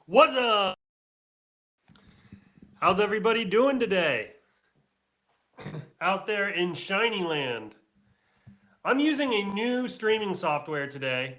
What's up? How's everybody doing today out there in Shiny Land? I'm using a new streaming software today.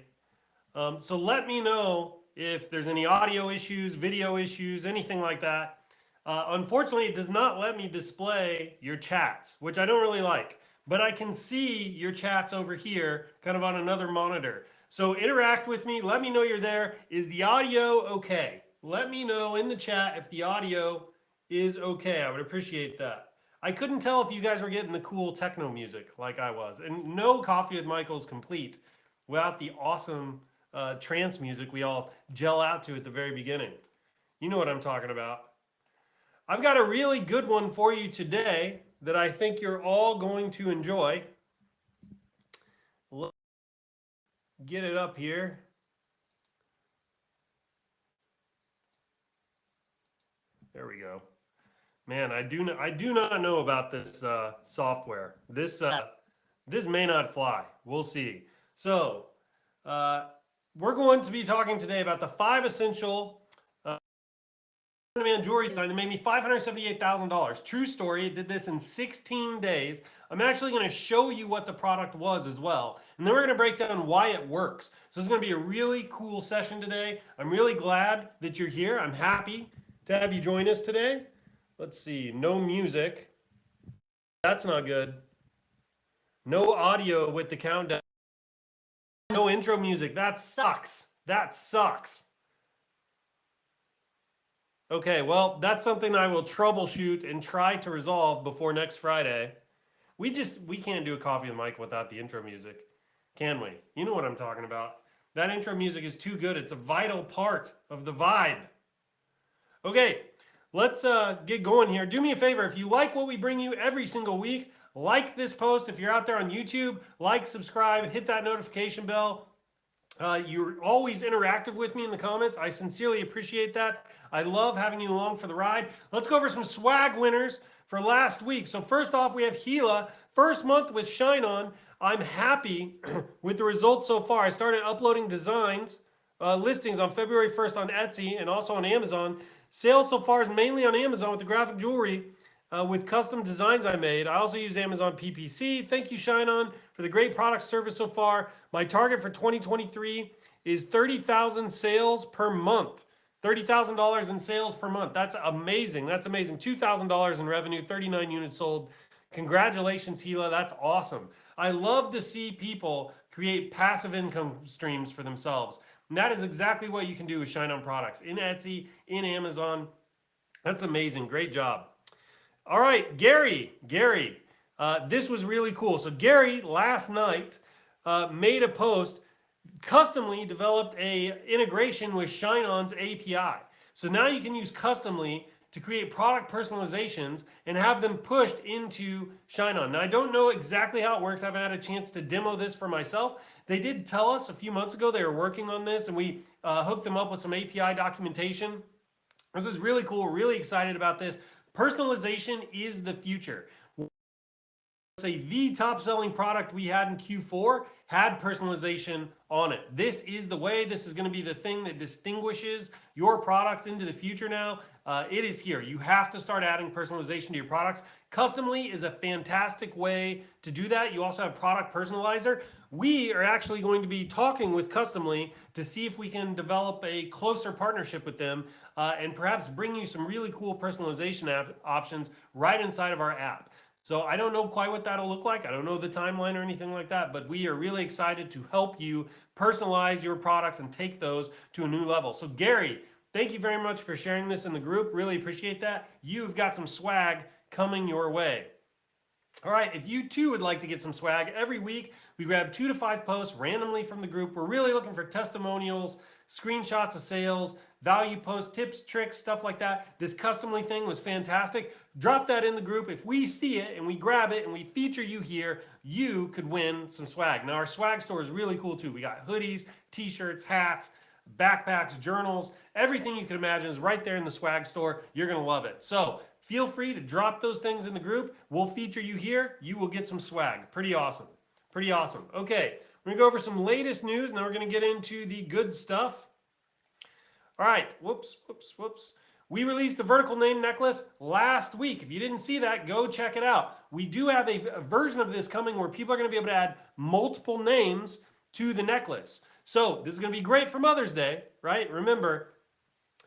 So let me know if there's any audio issues, video issues, anything like that. Unfortunately, it does not let me display your chats, which I don't really like. But I can see your chats over here, kind of on another monitor. So interact with me. Let me know you're there. Is the audio okay? Let me know in the chat if the audio is okay. I would appreciate that. I couldn't tell if you guys were getting the cool techno music like I was. And no Coffee with Michael is complete without the awesome trance music we all gel out to at the very beginning. You know what I'm talking about. I've got a really good one for you today that I think you're all going to enjoy. Let's get it up here. There we go. Man, I do not know about this software. This may not fly. We'll see. So we're going to be talking today about the 5 essential on-demand jewelry design that made me $578,000. True story. It did this in 16 days. I'm actually going to show you what the product was as well. And then we're going to break down why it works. So it's going to be a really cool session today. I'm really glad that you're here. I'm happy to have you join us today. Let's see. No music. That's not good. No audio with the countdown. No intro music. That sucks. That sucks. Okay, well, that's something I will troubleshoot and try to resolve before next Friday. We can't do a Coffee with Mike without the intro music, can we? You know what I'm talking about. That intro music is too good. It's a vital part of the vibe. Okay, let's get going here. Do me a favor. If you like what we bring you every single week, like this post. If you're out there on YouTube, like, subscribe, hit that notification bell. You're always interactive with me in the comments. I sincerely appreciate that. I love having you along for the ride. Let's go over some swag winners for last week. So first off, we have Gila. First month with ShineOn. I'm happy with the results so far. I started uploading designs, listings on February 1st on Etsy and also on Amazon. Sales so far is mainly on Amazon with the graphic jewelry. With custom designs I made. I also use Amazon PPC. Thank you, ShineOn, for the great product service so far. My target for 2023 is 30,000 sales per month. $30,000 in sales per month. That's amazing. That's amazing. $2,000 in revenue, 39 units sold. Congratulations, Gila. That's awesome. I love to see people create passive income streams for themselves. And that is exactly what you can do with ShineOn products in Etsy, in Amazon. That's amazing. Great job. All right, Gary, this was really cool. So Gary last night made a post, customly developed a integration with ShineOn's API. So now you can use customly to create product personalizations and have them pushed into ShineOn. Now I don't know exactly how it works. I haven't had a chance to demo this for myself. They did tell us a few months ago they were working on this, and we hooked them up with some API documentation. This is really cool. Really excited about this. Personalization is the future. Say the top selling product we had in Q4 had personalization on it. This is the way. This is going to be the thing that distinguishes your products into the future now. It is here. You have to start adding personalization to your products. Customly is a fantastic way to do that. You also have Product Personalizer. We are actually going to be talking with Customly to see if we can develop a closer partnership with them and perhaps bring you some really cool personalization options right inside of our app. So I don't know quite what that'll look like. I don't know the timeline or anything like that, but we are really excited to help you personalize your products and take those to a new level. So Gary, thank you very much for sharing this in the group. Really appreciate that. You've got some swag coming your way. All right, if you too would like to get some swag, every week we grab 2 to 5 posts randomly from the group. We're really looking for testimonials, screenshots of sales, value posts, tips, tricks, stuff like that. This customly thing was fantastic. Drop that in the group. If we see it and we grab it and we feature you here, you could win some swag. Now our swag store is really cool too. We got hoodies, t-shirts, hats, backpacks, journals, everything you can imagine is right there in the swag store. You're gonna love it. So feel free to drop those things in the group. We'll feature you here. You will get some swag. Pretty awesome. Pretty awesome. Okay, we're gonna go over some latest news and then we're gonna get into the good stuff. All right, whoops. We released the vertical name necklace last week. If you didn't see that, go check it out. We do have a version of this coming where people are going to be able to add multiple names to the necklace. So this is going to be great for Mother's Day, right? Remember,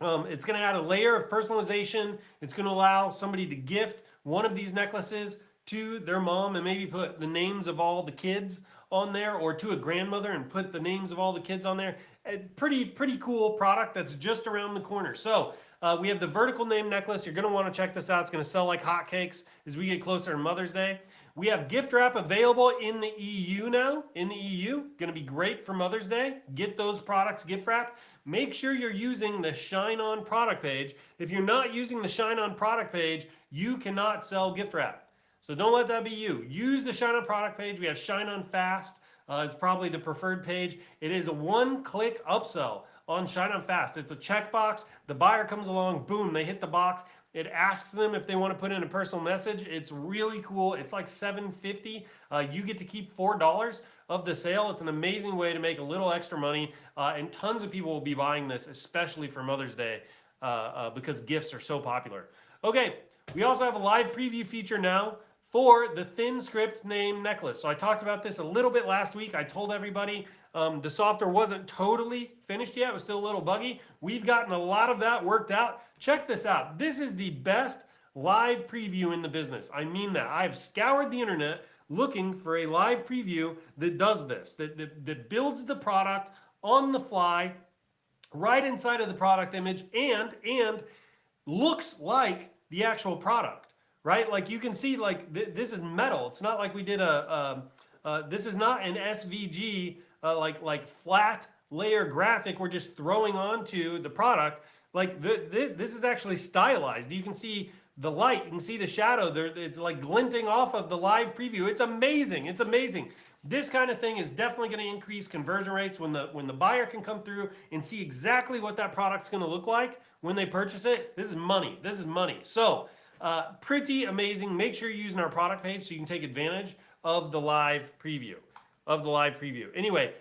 it's going to add a layer of personalization. It's going to allow somebody to gift one of these necklaces to their mom and maybe put the names of all the kids on there, or to a grandmother and put the names of all the kids on there. It's pretty cool product that's just around the corner. So we have the vertical name necklace. You're going to want to check this out. It's going to sell like hotcakes as we get closer to Mother's Day. We have gift wrap available in the EU now. In the EU, going to be great for Mother's Day. Get those products gift wrapped. Make sure you're using the ShineOn product page. If you're not using the ShineOn product page, you cannot sell gift wrap. So don't let that be you. Use the ShineOn product page. We have ShineOn Fast. It's probably the preferred page. It is a one-click upsell on ShineOn Fast. It's a checkbox. The buyer comes along, boom, they hit the box. It asks them if they want to put in a personal message. It's really cool. It's like $7.50. You get to keep $4 of the sale. It's an amazing way to make a little extra money, and tons of people will be buying this, especially for Mother's Day, because gifts are so popular. Okay, we also have a live preview feature now for the thin script name necklace. So I talked about this a little bit last week. I told everybody the software wasn't totally finished yet. It was still a little buggy. We've gotten a lot of that worked out. Check this out. This is the best live preview in the business. I mean that. I've scoured the internet looking for a live preview that does this, that builds the product on the fly, right inside of the product image, and looks like the actual product. Right? Like you can see, like this is metal. It's not like we did this is not an SVG, like flat layer graphic we're just throwing onto the product. Like this is actually stylized. You can see the light, you can see the shadow there. It's like glinting off of the live preview. It's amazing. It's amazing. This kind of thing is definitely going to increase conversion rates when the buyer can come through and see exactly what that product's going to look like when they purchase it. This is money. This is money. So pretty amazing. Make sure you're using our product page so you can take advantage of the live preview. Anyway,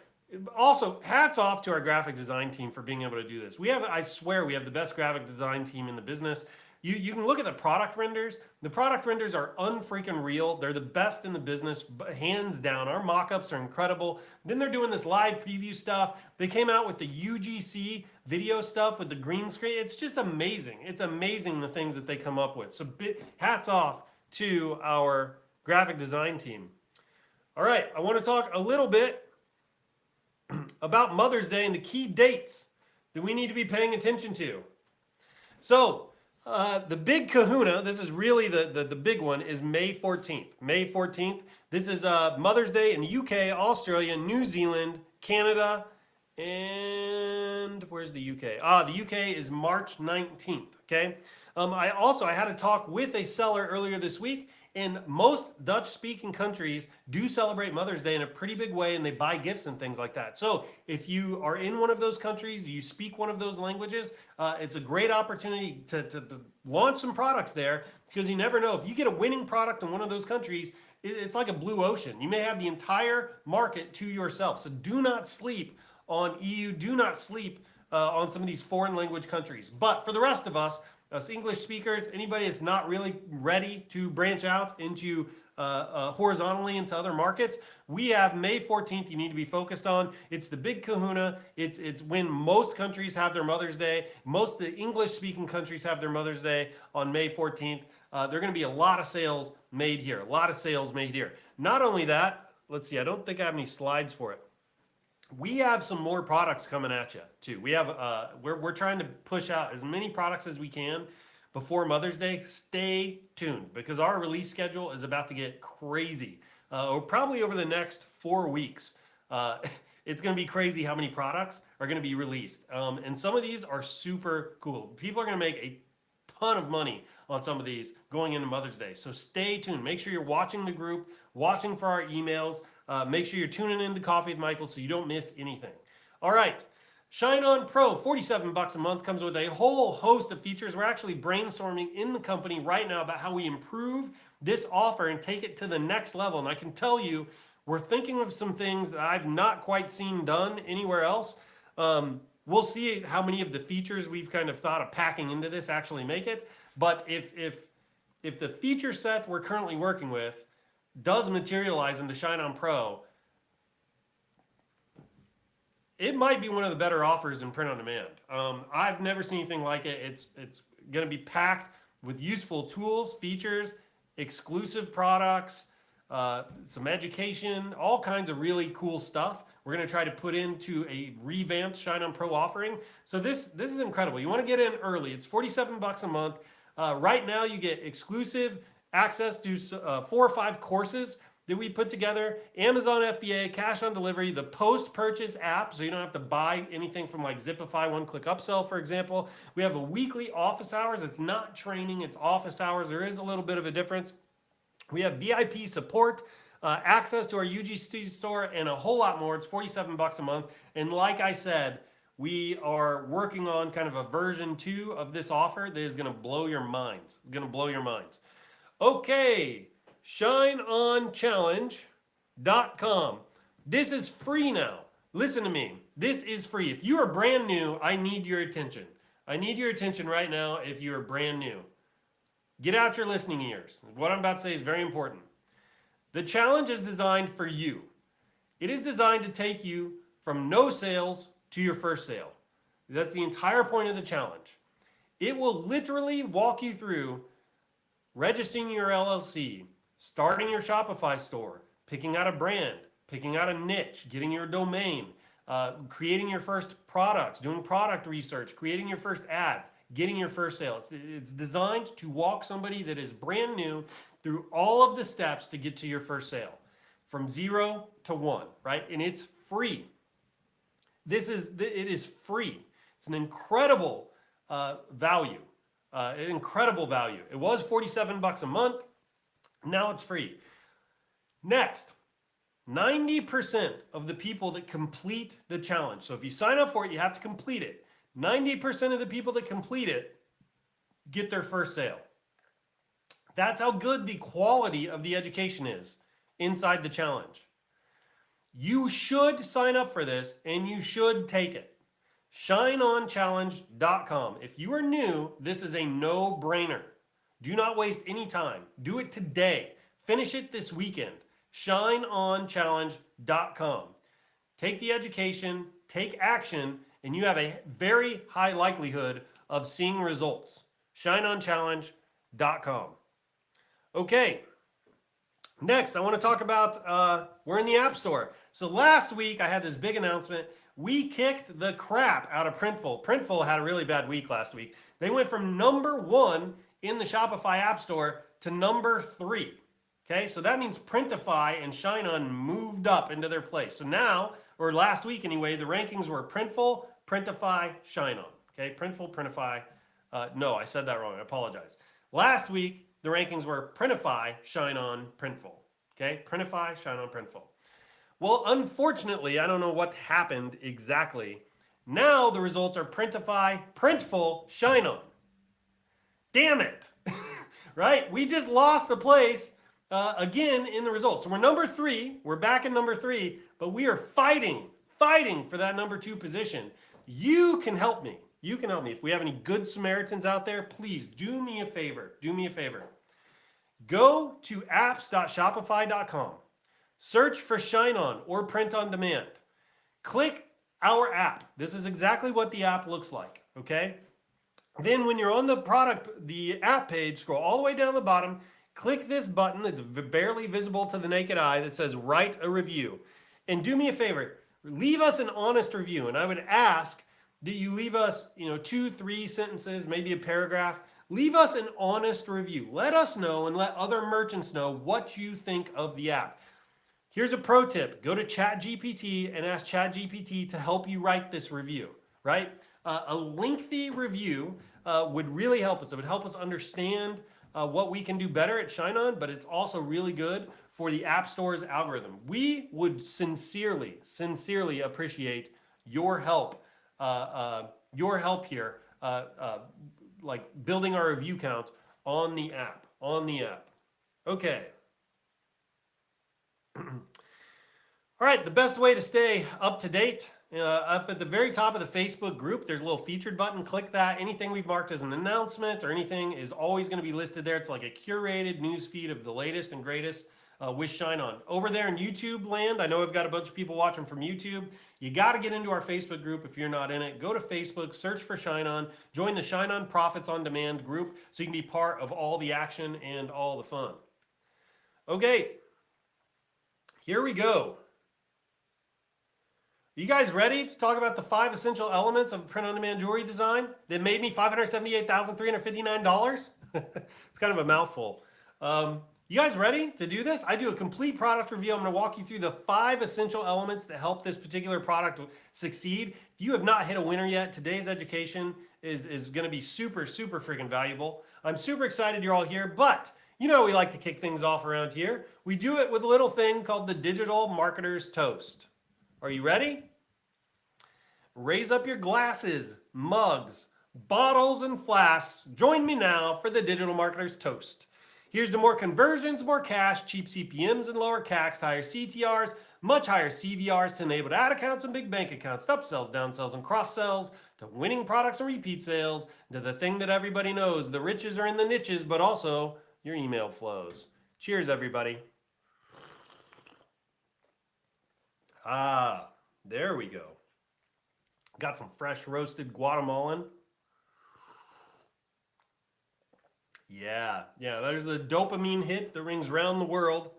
also hats off to our graphic design team for being able to do this. I swear we have the best graphic design team in the business. You can look at the product renders. The product renders are unfreaking real. They're the best in the business, hands down. Our mock-ups are incredible. Then they're doing this live preview stuff. They came out with the UGC video stuff with the green screen. It's just amazing. It's amazing the things that they come up with. So hats off to our graphic design team. All right, I want to talk a little bit about Mother's Day and the key dates that we need to be paying attention to. So, the big kahuna, this is really the big one, is May 14th. May 14th. This is Mother's Day in the UK, Australia, New Zealand, Canada, and where's the UK? The UK is March 19th, okay? I had a talk with a seller earlier this week, and most Dutch-speaking countries do celebrate Mother's Day in a pretty big way, and they buy gifts and things like that. So if you are in one of those countries, you speak one of those languages, it's a great opportunity to launch some products there, because you never know. If you get a winning product in one of those countries, it's like a blue ocean. You may have the entire market to yourself. So do not sleep on EU. Do not sleep on some of these foreign language countries. But for the rest of us English speakers, anybody that's not really ready to branch out into horizontally into other markets, we have May 14th you need to be focused on. It's the big kahuna. It's when most countries have their Mother's Day. Most of the English-speaking countries have their Mother's Day on May 14th. There are going to be a lot of sales made here. Not only that, let's see, I don't think I have any slides for it. We have some more products coming at you too. We have we're trying to push out as many products as we can before Mother's Day. Stay tuned because our release schedule is about to get crazy. Probably over the next 4 weeks. It's going to be crazy how many products are going to be released. And some of these are super cool. People are going to make a ton of money on some of these going into Mother's Day. So stay tuned. Make sure you're watching the group, watching for our emails. Make sure you're tuning into Coffee with Michael so you don't miss anything. All right. ShineOn Pro, $47 a month, comes with a whole host of features. We're actually brainstorming in the company right now about how we improve this offer and take it to the next level. And I can tell you, we're thinking of some things that I've not quite seen done anywhere else. We'll see how many of the features we've kind of thought of packing into this actually make it. But if the feature set we're currently working with does materialize into ShineOn Pro, it might be one of the better offers in print on demand. I've never seen anything like it. It's going to be packed with useful tools, features, exclusive products, some education, all kinds of really cool stuff. We're going to try to put into a revamped ShineOn Pro offering. So this is incredible. You want to get in early. It's $47 a month. Right now, you get exclusive access to 4 or 5 courses that we put together, Amazon FBA, cash on delivery, the post-purchase app, so you don't have to buy anything from like Zipify, one-click upsell, for example. We have a weekly office hours. It's not training, it's office hours. There is a little bit of a difference. We have VIP support, access to our UGC store, and a whole lot more. It's $47 a month. And like I said, we are working on kind of a version 2 of this offer that is going to blow your minds. It's going to blow your minds. Okay. ShineOnChallenge.com. This is free now. Listen to me. This is free. If you are brand new, I need your attention. I need your attention right now if you are brand new. Get out your listening ears. What I'm about to say is very important. The challenge is designed for you. It is designed to take you from no sales to your first sale. That's the entire point of the challenge. It will literally walk you through registering your LLC, starting your Shopify store, picking out a brand, picking out a niche, getting your domain, creating your first products, doing product research, creating your first ads, getting your first sale. It's designed to walk somebody that is brand new through all of the steps to get to your first sale, from 0 to 1, right? And it's free. It is free. It's an incredible value. Incredible value. It was $47 a month. Now it's free. Next, 90% of the people that complete the challenge. So if you sign up for it, you have to complete it. 90% of the people that complete it get their first sale. That's how good the quality of the education is inside the challenge. You should sign up for this and you should take it. ShineOnChallenge.com. If you are new, this is a no-brainer. Do not waste any time. Do it today. Finish it this weekend. ShineOnChallenge.com. Take the education, take action, and you have a very high likelihood of seeing results. ShineOnChallenge.com. Okay. Next, I want to talk about we're in the App Store. So last week, I had this big announcement. We kicked the crap out of Printful. Printful had a really bad week last week. They went from number 1 in the Shopify App Store to number 3. Okay, so that means Printify and ShineOn moved up into their place. So now, or last week anyway, the rankings were Printful, Printify, ShineOn. Okay, Printful, Printify. No, I said that wrong. I apologize. Last week, the rankings were Printify, ShineOn, Printful. Okay, Printify, ShineOn, Printful. Well, unfortunately, I don't know what happened exactly. Now the results are Printify, Printful, ShineOn. Damn it, right? We just lost a place again in the results. So we're number 3. We're back in number 3, but we are fighting for that number 2 position. You can help me. You can help me. If we have any good Samaritans out there, please do me a favor. Do me a favor. Go to apps.shopify.com. Search for ShineOn or Print on Demand. Click our app. This is exactly what the app looks like, okay? Then when you're on the app page, scroll all the way down the bottom, click this button that's barely visible to the naked eye that says write a review. And do me a favor, leave us an honest review. And I would ask that you leave us, 2, 3 sentences, maybe a paragraph. Leave us an honest review. Let us know and let other merchants know what you think of the app. Here's a pro tip. Go to ChatGPT and ask ChatGPT to help you write this review, right? A lengthy review would really help us. It would help us understand what we can do better at ShineOn, but it's also really good for the App Store's algorithm. We would sincerely appreciate your help here, like building our review count on the app. Okay. All right, the best way to stay up to date Up at the very top of the Facebook group, there's a little featured button. Click that. Anything we've marked as an announcement or anything is always going to be listed there. It's like a curated news feed of the latest and greatest with ShineOn. Over there in YouTube land, I know I've got a bunch of people watching from YouTube. You got to get into our Facebook group if you're not in it. Go to Facebook, search for ShineOn, join the ShineOn Profits on Demand group so you can be part of all the action and all the fun. Okay, here we go. Are you guys ready to talk about the 5 essential elements of print-on-demand jewelry design that made me $578,359? It's kind of a mouthful. You guys ready to do this? I do a complete product review. I'm going to walk you through the 5 essential elements that help this particular product succeed. If you have not hit a winner yet, today's education is going to be super, super freaking valuable. I'm super excited you're all here, but you know we like to kick things off around here. We do it with a little thing called the Digital Marketer's Toast. Are you ready? Raise up your glasses, mugs, bottles, and flasks. Join me now for the Digital Marketer's Toast. Here's to more conversions, more cash, cheap CPMs and lower CACs, higher CTRs, much higher CVRs to enabled ad accounts and big bank accounts, upsells, downsells, and cross-sells, to winning products and repeat sales, to the thing that everybody knows. The riches are in the niches, but also your email flows. Cheers, everybody. Ah, there we go. Got some fresh roasted Guatemalan. Yeah, there's the dopamine hit that rings around the world.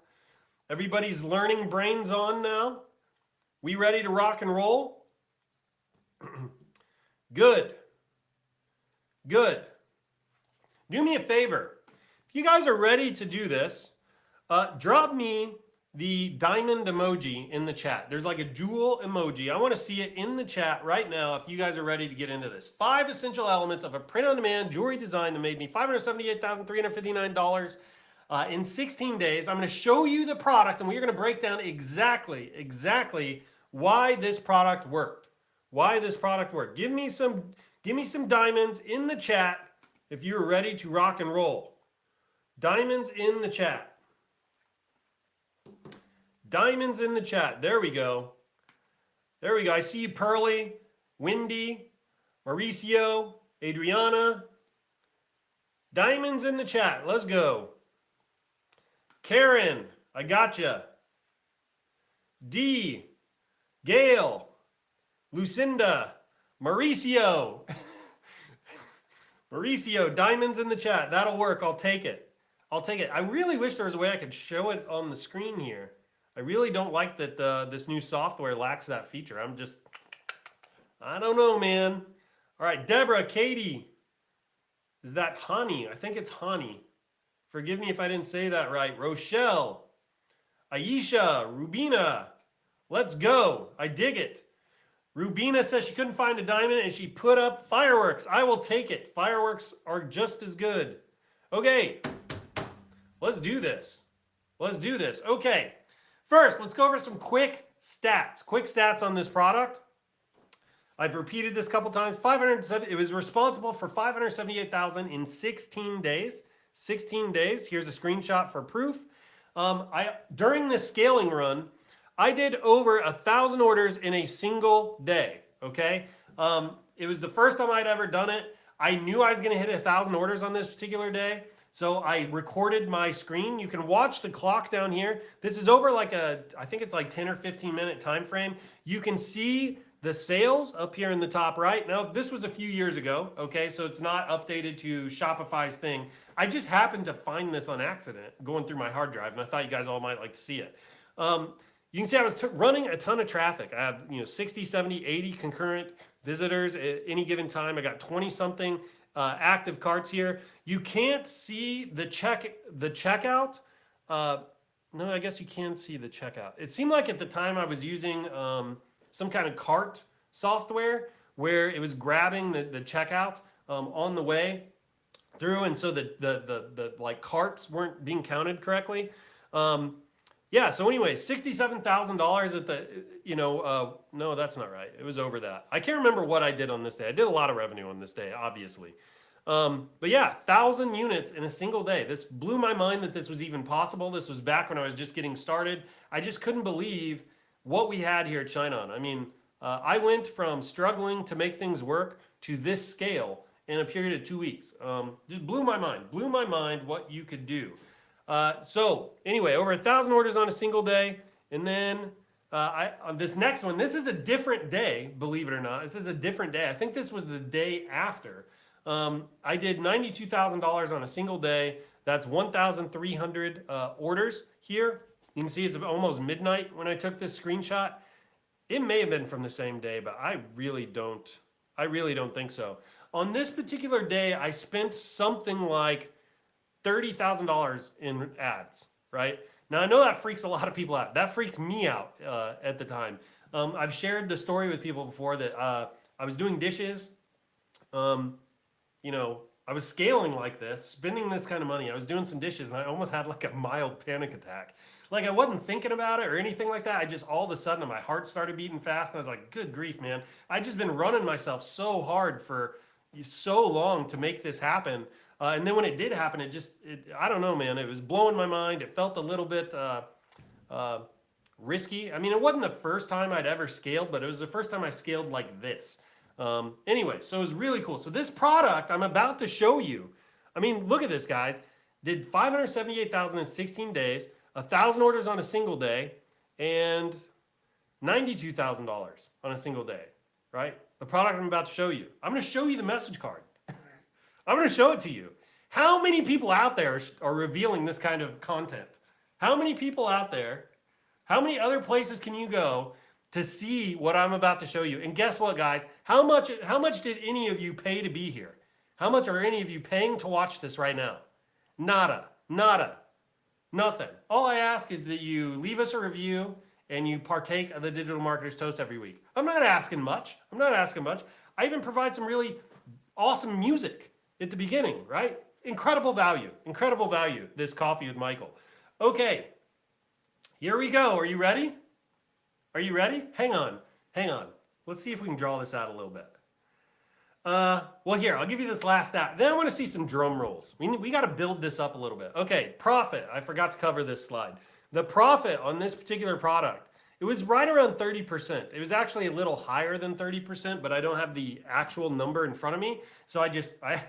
Everybody's learning brains on now. We ready to rock and roll? Good. Do me a favor. If you guys are ready to do this, drop me the diamond emoji in the chat. There's like a jewel emoji. I want to see it in the chat right now if you guys are ready to get into this. 5 essential elements of a print-on-demand jewelry design that made me $578,359 in 16 days. I'm going to show you the product, and we're going to break down exactly why this product worked. Give me some diamonds in the chat if you're ready to rock and roll. Diamonds in the chat. Diamonds in the chat. There we go. I see you, Pearly, Wendy, Mauricio, Adriana. Diamonds in the chat. Let's go. Karen, I gotcha. D, Gail, Lucinda, Mauricio. Mauricio, diamonds in the chat. That'll work. I'll take it. I really wish there was a way I could show it on the screen here. I really don't like that this new software lacks that feature. I don't know, man. All right, Deborah, Katie. Is that Hani? I think it's Hani. Forgive me if I didn't say that right. Rochelle, Aisha, Rubina. Let's go. I dig it. Rubina says she couldn't find a diamond and she put up fireworks. I will take it. Fireworks are just as good. Okay, let's do this. Okay. First, let's go over some quick stats on this product. I've repeated this a couple times. It was responsible for $578,000 in 16 days. 16 days. Here's a screenshot for proof. During this scaling run, I did over 1,000 orders in a single day. Okay. It was the first time I'd ever done it. I knew I was going to hit 1,000 orders on this particular day. So I recorded my screen. You can watch the clock down here. This is over like I think it's like 10 or 15 minute time frame. You can see the sales up here in the top right. Now, this was a few years ago, okay? So it's not updated to Shopify's thing. I just happened to find this on accident going through my hard drive, and I thought you guys all might like to see it. You can see I was running a ton of traffic. I have 60, 70, 80 concurrent visitors at any given time. I got 20 something active carts here. You can't see the checkout. No, I guess you can see the checkout. It seemed like at the time I was using some kind of cart software where it was grabbing the checkout on the way through, and so the like carts weren't being counted correctly. Yeah, so anyway, $67,000 at the, no, that's not right. It was over that. I can't remember what I did on this day. I did a lot of revenue on this day, obviously. But yeah, 1,000 units in a single day. This blew my mind that this was even possible. This was back when I was just getting started. I just couldn't believe what we had here at ShineOn. I mean, I went from struggling to make things work to this scale in a period of 2 weeks. Just blew my mind. Blew my mind what you could do. So anyway, over 1,000 orders on a single day, and then on this next one, this is a different day, believe it or not. This is a different day. I think this was the day after. I did $92,000 on a single day. That's 1,300 orders here. You can see it's almost midnight when I took this screenshot. It may have been from the same day, but I really don't think so. On this particular day, I spent something like $30,000 in ads, right? Now, I know that freaks a lot of people out. That freaked me out at the time. I've shared the story with people before that I was doing dishes. I was scaling like this, spending this kind of money. I was doing some dishes, and I almost had like a mild panic attack. Like, I wasn't thinking about it or anything like that. I just, all of a sudden, my heart started beating fast, and I was like, good grief, man. I just been running myself so hard for so long to make this happen. And then when it did happen, I don't know, man. It was blowing my mind. It felt a little bit risky. I mean, it wasn't the first time I'd ever scaled, but it was the first time I scaled like this. Anyway, so it was really cool. So this product I'm about to show you, I mean, look at this, guys. Did 578,000 in 16 days, 1,000 orders on a single day, and $92,000 on a single day, right? The product I'm about to show you. I'm going to show you the message card. I'm going to show it to you. How many people out there are revealing this kind of content? How many people out there, how many other places can you go to see what I'm about to show you? And guess what, guys? How much did any of you pay to be here? How much are any of you paying to watch this right now? Nada, nothing. All I ask is that you leave us a review and you partake of the Digital Marketer's Toast every week. I'm not asking much. I even provide some really awesome music at the beginning, right? Incredible value, this Coffee with Michael. Okay, here we go. Are you ready? Hang on. Let's see if we can draw this out a little bit. Well, here, I'll give you this last stat. Then I want to see some drum rolls. We got to build this up a little bit. Okay, profit. I forgot to cover this slide. The profit on this particular product, it was right around 30%. It was actually a little higher than 30%, but I don't have the actual number in front of me. So I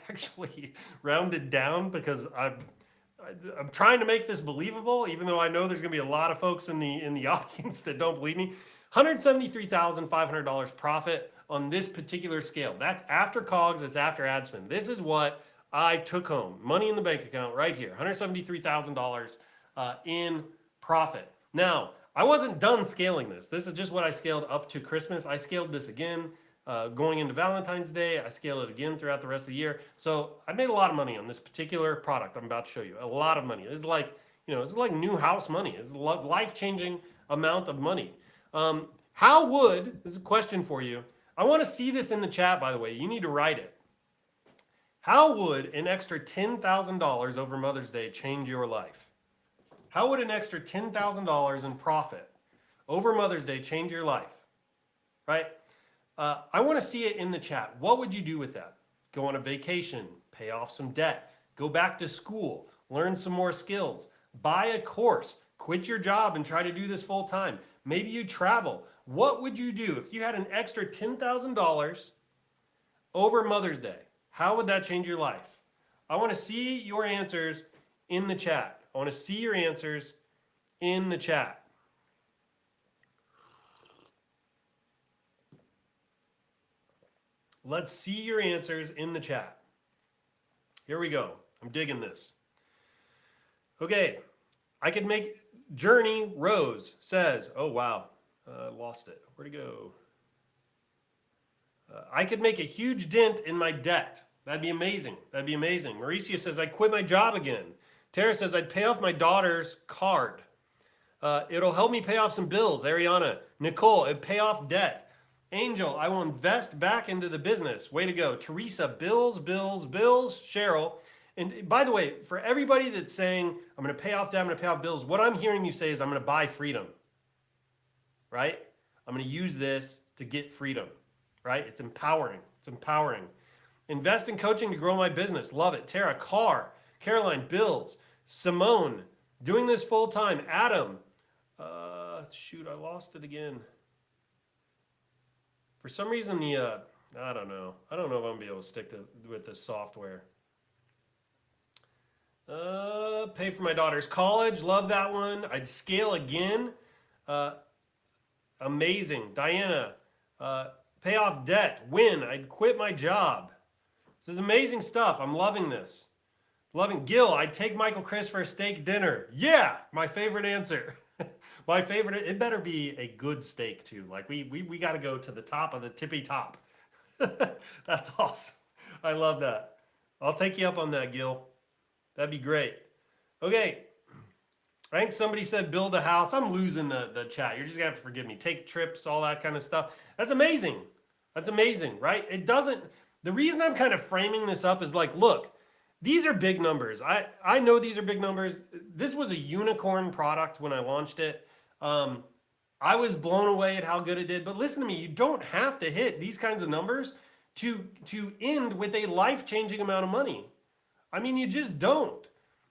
actually rounded down because I'm trying to make this believable, even though I know there's going to be a lot of folks in the audience that don't believe me. $173,500 profit on this particular scale. That's after COGS, it's after ad spend. This is what I took home. Money in the bank account right here. $173,000 in profit. Now, I wasn't done scaling this. This is just what I scaled up to Christmas. I scaled this again going into Valentine's Day. I scaled it again throughout the rest of the year. So I made a lot of money on this particular product I'm about to show you. A lot of money. This is like new house money. It's a life-changing amount of money. This is a question for you. I want to see this in the chat, by the way. You need to write it. How would an extra $10,000 over Mother's Day change your life? How would an extra $10,000 in profit over Mother's Day change your life? Right? I want to see it in the chat. What would you do with that? Go on a vacation, pay off some debt, go back to school, learn some more skills, buy a course, quit your job and try to do this full time. Maybe you travel. What would you do if you had an extra $10,000 over Mother's Day? How would that change your life? I want to see your answers in the chat. I want to see your answers in the chat. Let's see your answers in the chat. Here we go. I'm digging this. Okay. I could make Journey Rose says, oh, wow. Lost it. Where'd it go? I could make a huge dent in my debt. That'd be amazing. Mauricio says, I'd quit my job again. Tara says, I'd pay off my daughter's card. It'll help me pay off some bills. Ariana. Nicole, it'd pay off debt. Angel, I will invest back into the business. Way to go. Teresa, bills. Cheryl. And by the way, for everybody that's saying, I'm going to pay off debt, I'm going to pay off bills, what I'm hearing you say is I'm going to buy freedom. Right? I'm going to use this to get freedom. Right? It's empowering. Invest in coaching to grow my business. Love it. Tara, car. Caroline, bills. Simone, doing this full time. Adam, shoot, I lost it again. For some reason, I don't know. I don't know if I'm gonna be able to stick with this software. Pay for my daughter's college. Love that one. I'd scale again. Uh, Amazing. Diana, uh, pay off debt. Win. I'd quit my job. This is amazing stuff. I'm loving this. Loving Gil, I'd take Michael Chris for a steak dinner. Yeah, my favorite answer. My favorite, it better be a good steak too. Like we got to go to the top of the tippy top. That's awesome. I love that. I'll take you up on that, Gil. That'd be great. Okay. I think somebody said build a house. I'm losing the chat. You're just gonna have to forgive me. Take trips, all that kind of stuff. That's amazing. That's amazing, right? It doesn't, the reason I'm kind of framing this up is like, look, these are big numbers. I know these are big numbers. This was a unicorn product when I launched it. I was blown away at how good it did. But listen to me, you don't have to hit these kinds of numbers to end with a life-changing amount of money. I mean, you just don't.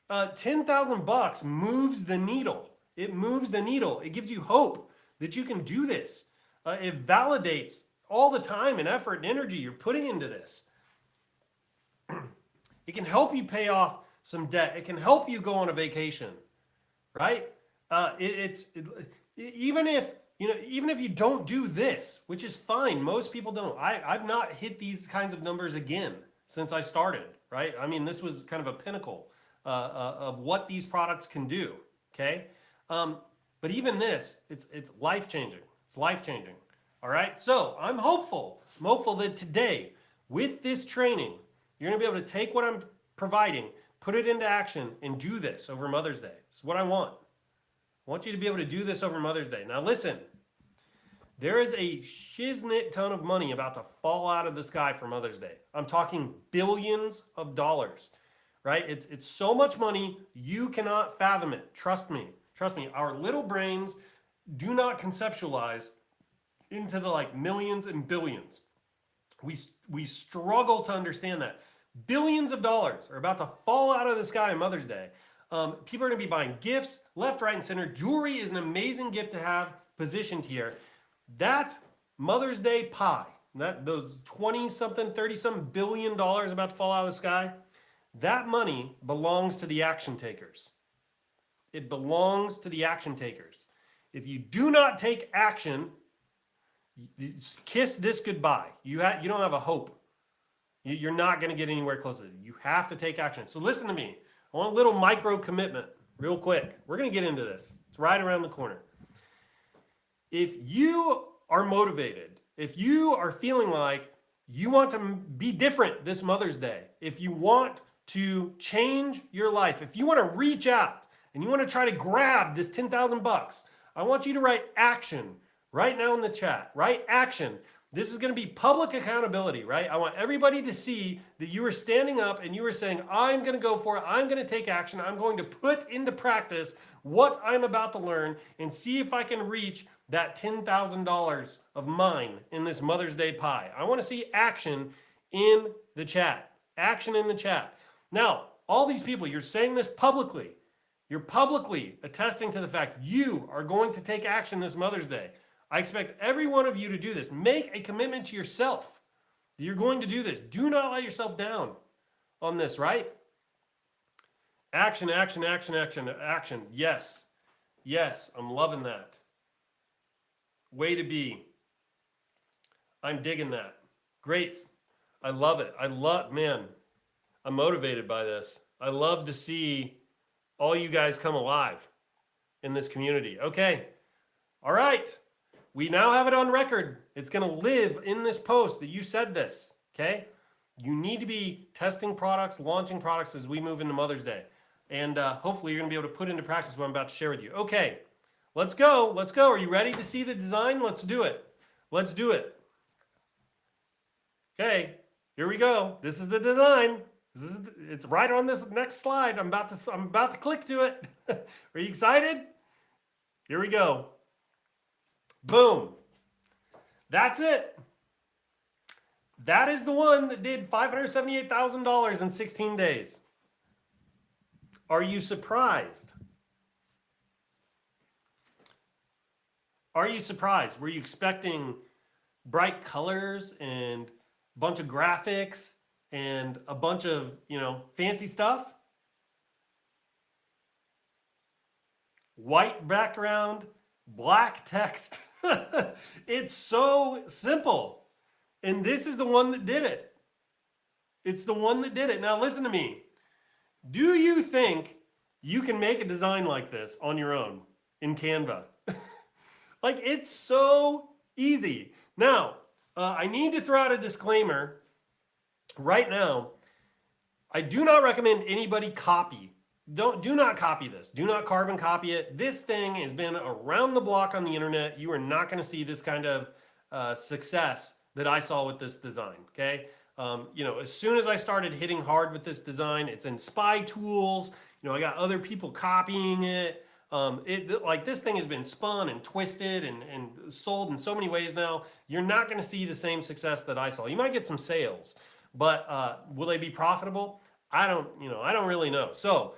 10,000 bucks moves the needle. It moves the needle. It gives you hope that you can do this. It validates all the time and effort and energy you're putting into this. It can help you pay off some debt. It can help you go on a vacation, right? Even if you don't do this, which is fine, most people don't. I've not hit these kinds of numbers again since I started, right? I mean, this was kind of a pinnacle of what these products can do, okay? But even this, it's life-changing. It's life-changing, all right? So I'm hopeful. I'm hopeful that today, with this training, you're gonna be able to take what I'm providing, put it into action, and do this over Mother's Day. It's what I want. I want you to be able to do this over Mother's Day. Now listen, there is a shiznit ton of money about to fall out of the sky for Mother's Day. I'm talking billions of dollars, right? It's so much money, you cannot fathom it. Trust me. Trust me. Our little brains do not conceptualize into the like millions and billions. We struggle to understand that. Billions of dollars are about to fall out of the sky on Mother's Day. People are going to be buying gifts left, right, and center. Jewelry is an amazing gift to have positioned here. That Mother's Day pie, those 20-something, 30-something billion dollars about to fall out of the sky, that money belongs to the action takers. It belongs to the action takers. If you do not take action, kiss this goodbye. You don't have a hope. You're not going to get anywhere close to it. You have to take action. So listen to me. I want a little micro commitment real quick. We're going to get into this. It's right around the corner. If you are motivated, if you are feeling like you want to be different this Mother's Day, if you want to change your life, if you want to reach out and you want to try to grab this 10,000 bucks, I want you to write action right now in the chat. Write action. This is going to be public accountability, right? I want everybody to see that you are standing up and you are saying, I'm going to go for it. I'm going to take action. I'm going to put into practice what I'm about to learn and see if I can reach that $10,000 of mine in this Mother's Day pie. I want to see action in the chat. Action in the chat. Now, all these people, you're saying this publicly. You're publicly attesting to the fact you are going to take action this Mother's Day. I expect every one of you to do this. Make a commitment to yourself that you're going to do this. Do not let yourself down on this, right? Action, action, action, action, action. Yes. Yes, I'm loving that. Way to be. I'm digging that. Great. I love it. Man, I'm motivated by this. I love to see all you guys come alive in this community. Okay. All right. We now have it on record. It's going to live in this post that you said this, okay? You need to be testing products, launching products as we move into Mother's Day. And hopefully you're going to be able to put into practice what I'm about to share with you. Okay, let's go. Let's go. Are you ready to see the design? Let's do it. Let's do it. Okay, here we go. This is the design. It's right on this next slide. I'm about to click to it. Are you excited? Here we go. Boom. That's it. That is the one that did $578,000 in 16 days. Are you surprised? Are you surprised? Were you expecting bright colors and a bunch of graphics and a bunch of, fancy stuff. White background, black text. It's so simple. And this is the one that did it. It's the one that did it. Now listen to me. Do you think you can make a design like this on your own in Canva? Like, it's so easy. Now, I need to throw out a disclaimer right now. I do not recommend anybody copy. Do not copy this. Do not carbon copy it. This thing has been around the block on the internet. You are not going to see this kind of success that I saw with this design. Okay. As soon as I started hitting hard with this design, it's in spy tools. I got other people copying it. Like, this thing has been spun and twisted and sold in so many ways now. You're not going to see the same success that I saw. You might get some sales, but will they be profitable? I don't really know. So,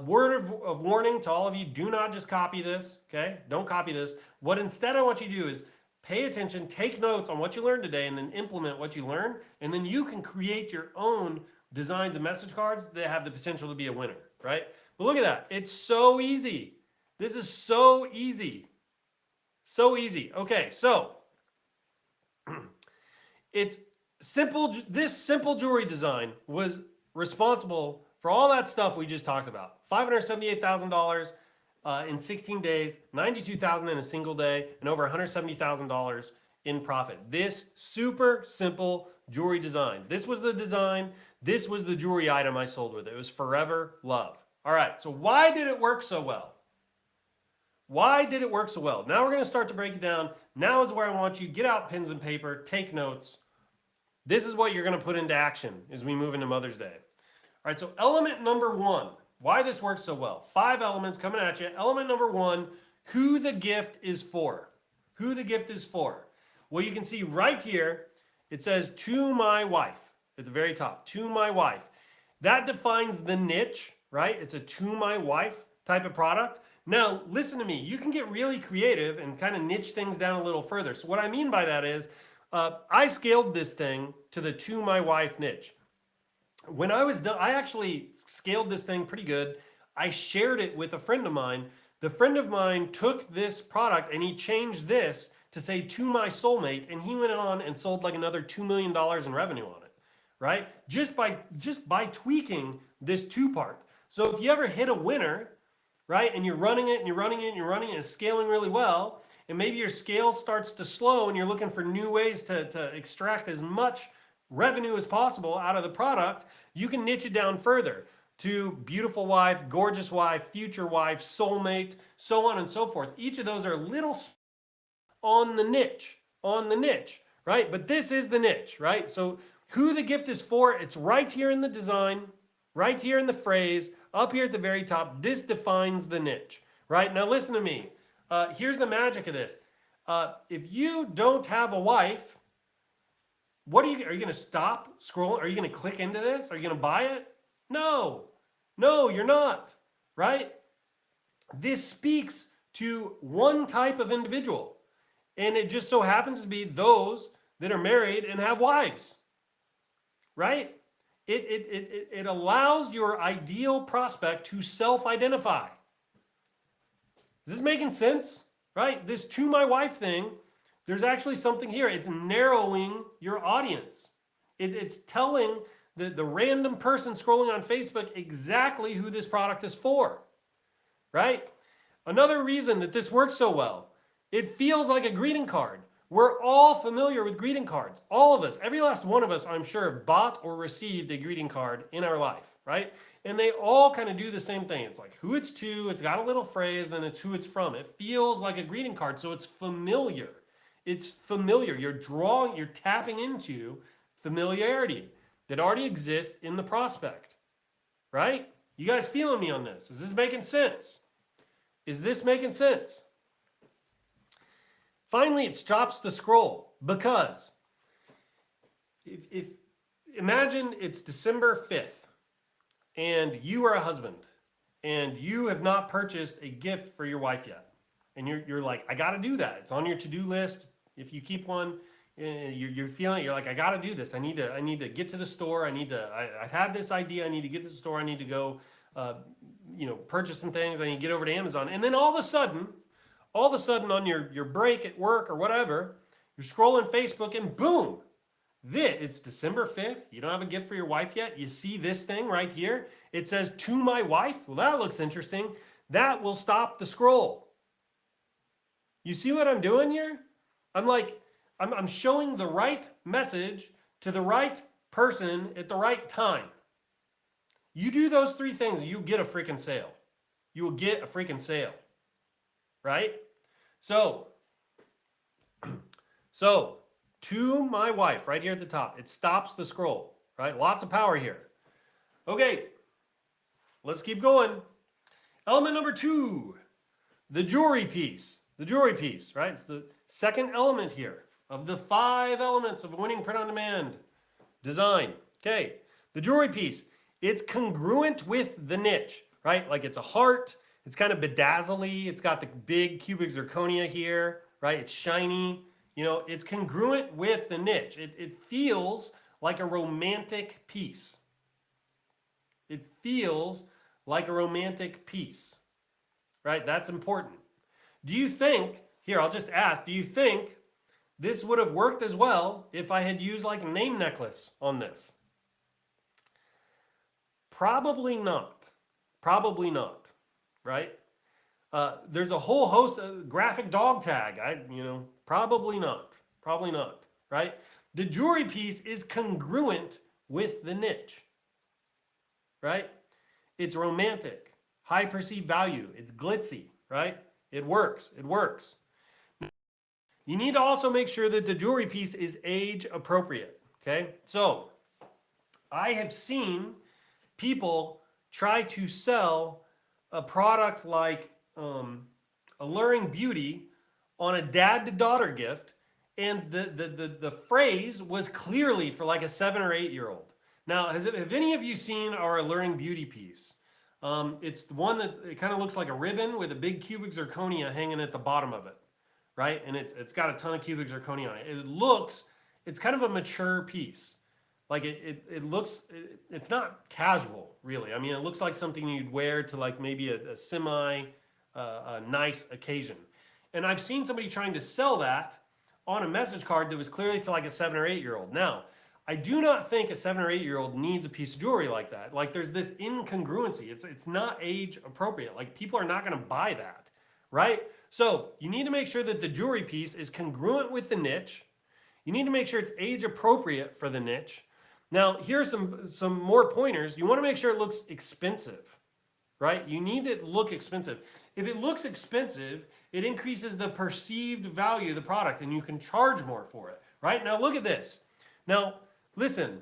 word of warning to all of you: do not just copy this. Okay, don't copy this. What instead I want you to do is pay attention, take notes on what you learned today, and then implement what you learned, and then you can create your own designs and message cards that have the potential to be a winner. Right? But look at that. It's so easy. This is so easy. So easy. Okay, so it's simple. This simple jewelry design was responsible for all that stuff we just talked about. $578,000 in 16 days, $92,000 in a single day, and over $170,000 in profit. This super simple jewelry design. This was the design. This was the jewelry item I sold with it. It was Forever Love. All right, so why did it work so well? Why did it work so well? Now we're going to start to break it down. Now is where I want you to get out pens and paper, take notes. This is what you're going to put into action as we move into Mother's Day. All right, so element number one, why this works so well. 5 elements coming at you. Element number 1, who the gift is for. Who the gift is for. Well, you can see right here, it says, to my wife, at the very top, to my wife. That defines the niche, right? It's a to my wife type of product. Now, listen to me. You can get really creative and kind of niche things down a little further. So what I mean by that is, I scaled this thing to the to my wife niche. When I was done, I actually scaled this thing pretty good. I shared it with a friend of mine. The friend of mine took this product and he changed this to say to my soulmate, and he went on and sold like another $2 million in revenue on it, right? Just by tweaking this 2 part. So if you ever hit a winner, right, and you're running it and you're running it and you're running it, and it's scaling really well, and maybe your scale starts to slow and you're looking for new ways to extract as much revenue as possible out of the product, you can niche it down further to beautiful wife, gorgeous wife, future wife, soulmate, so on and so forth. Each of those are little on the niche, right? But this is the niche, right? So who the gift is for, it's right here in the design, right here in the phrase, up here at the very top. This defines the niche, right? Now listen to me. Here's the magic of this. If you don't have a wife, are you going to stop scrolling? Are you going to click into this? Are you going to buy it? No, you're not, right? This speaks to one type of individual, and it just so happens to be those that are married and have wives, right? It allows your ideal prospect to self-identify. Is this making sense, right? This to my wife thing, there's actually something here. It's narrowing your audience. It's telling the random person scrolling on Facebook exactly who this product is for, right? Another reason that this works so well, it feels like a greeting card. We're all familiar with greeting cards. All of us, every last one of us, I'm sure, have bought or received a greeting card in our life, right? And they all kind of do the same thing. It's like who it's to, it's got a little phrase, then it's who it's from. It feels like a greeting card, so it's familiar. It's familiar. You're tapping into familiarity that already exists in the prospect, right? You guys feeling me on this? Is this making sense? Is this making sense? Finally, it stops the scroll because if imagine it's December 5th and you are a husband and you have not purchased a gift for your wife yet. And you're like, I got to do that. It's on your to-do list. If you keep one, You're feeling, you're like, I got to do this. I need to get to the store. I've had this idea. I need to get to the store. I need to go, purchase some things. I need to get over to Amazon. And then all of a sudden on your break at work or whatever, you're scrolling Facebook and boom, it's December 5th. You don't have a gift for your wife yet. You see this thing right here. It says, to my wife. Well, that looks interesting. That will stop the scroll. You see what I'm doing here? I'm showing the right message to the right person at the right time. You do those three things, you get a freaking sale. You will get a freaking sale, right? So to my wife, right here at the top, it stops the scroll, right? Lots of power here. Okay, let's keep going. Element number 2, the jewelry piece. The jewelry piece, right? It's the second element here of the 5 elements of winning print-on-demand design. Okay, the jewelry piece, it's congruent with the niche, right? Like it's a heart, it's kind of bedazzly, it's got the big cubic zirconia here, right? It's shiny, it's congruent with the niche. It feels like a romantic piece. It feels like a romantic piece, right? That's important. Do you think, here, I'll just ask, do you think this would have worked as well if I had used like a name necklace on this? Probably not. Probably not, right? There's a whole host of graphic dog tag. Probably not. Probably not, right? The jewelry piece is congruent with the niche, right? It's romantic, high perceived value. It's glitzy, right? It works. It works. You need to also make sure that the jewelry piece is age appropriate, okay? So I have seen people try to sell a product like Alluring Beauty on a dad to daughter gift, and the phrase was clearly for like a 7 or 8 year old. Now, have any of you seen our Alluring Beauty piece? It's the one that it kind of looks like a ribbon with a big cubic zirconia hanging at the bottom of it, right? And it's got a ton of cubic zirconia on it. It's kind of a mature piece. Like it looks, it's not casual really. I mean, it looks like something you'd wear to like maybe a nice occasion. And I've seen somebody trying to sell that on a message card that was clearly to like a 7 or 8 year old. Now, I do not think a 7 or 8 year old needs a piece of jewelry like that. Like there's this incongruency. It's not age appropriate. Like people are not going to buy that, right? So you need to make sure that the jewelry piece is congruent with the niche. You need to make sure it's age appropriate for the niche. Now, here are some more pointers. You want to make sure it looks expensive, right? You need it to look expensive. If it looks expensive, it increases the perceived value of the product and you can charge more for it, right? Now, look at this. Now, listen,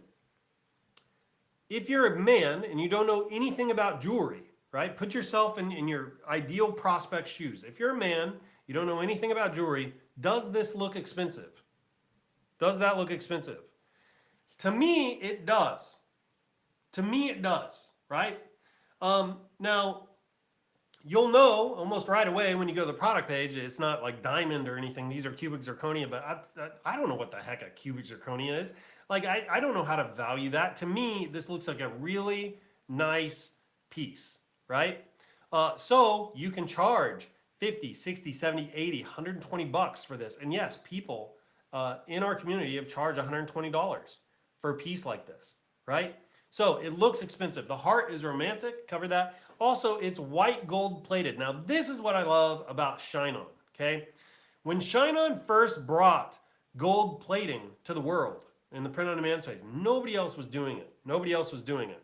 if you're a man and you don't know anything about jewelry, right? Put yourself in your ideal prospect shoes. If you're a man, you don't know anything about jewelry, does this look expensive? Does that look expensive? To me, it does. To me, it does, right? Now, you'll know almost right away when you go to the product page, it's not like diamond or anything. These are cubic zirconia, but I don't know what the heck a cubic zirconia is. Like, I don't know how to value that. To me, this looks like a really nice piece, right? So you can charge 50, 60, 70, 80, 120 bucks for this. And yes, people in our community have charged $120 for a piece like this, right? So it looks expensive. The heart is romantic, cover that. Also, it's white gold plated. Now, this is what I love about ShineOn, okay? When ShineOn first brought gold plating to the world in the print-on-demand space, nobody else was doing it. Nobody else was doing it.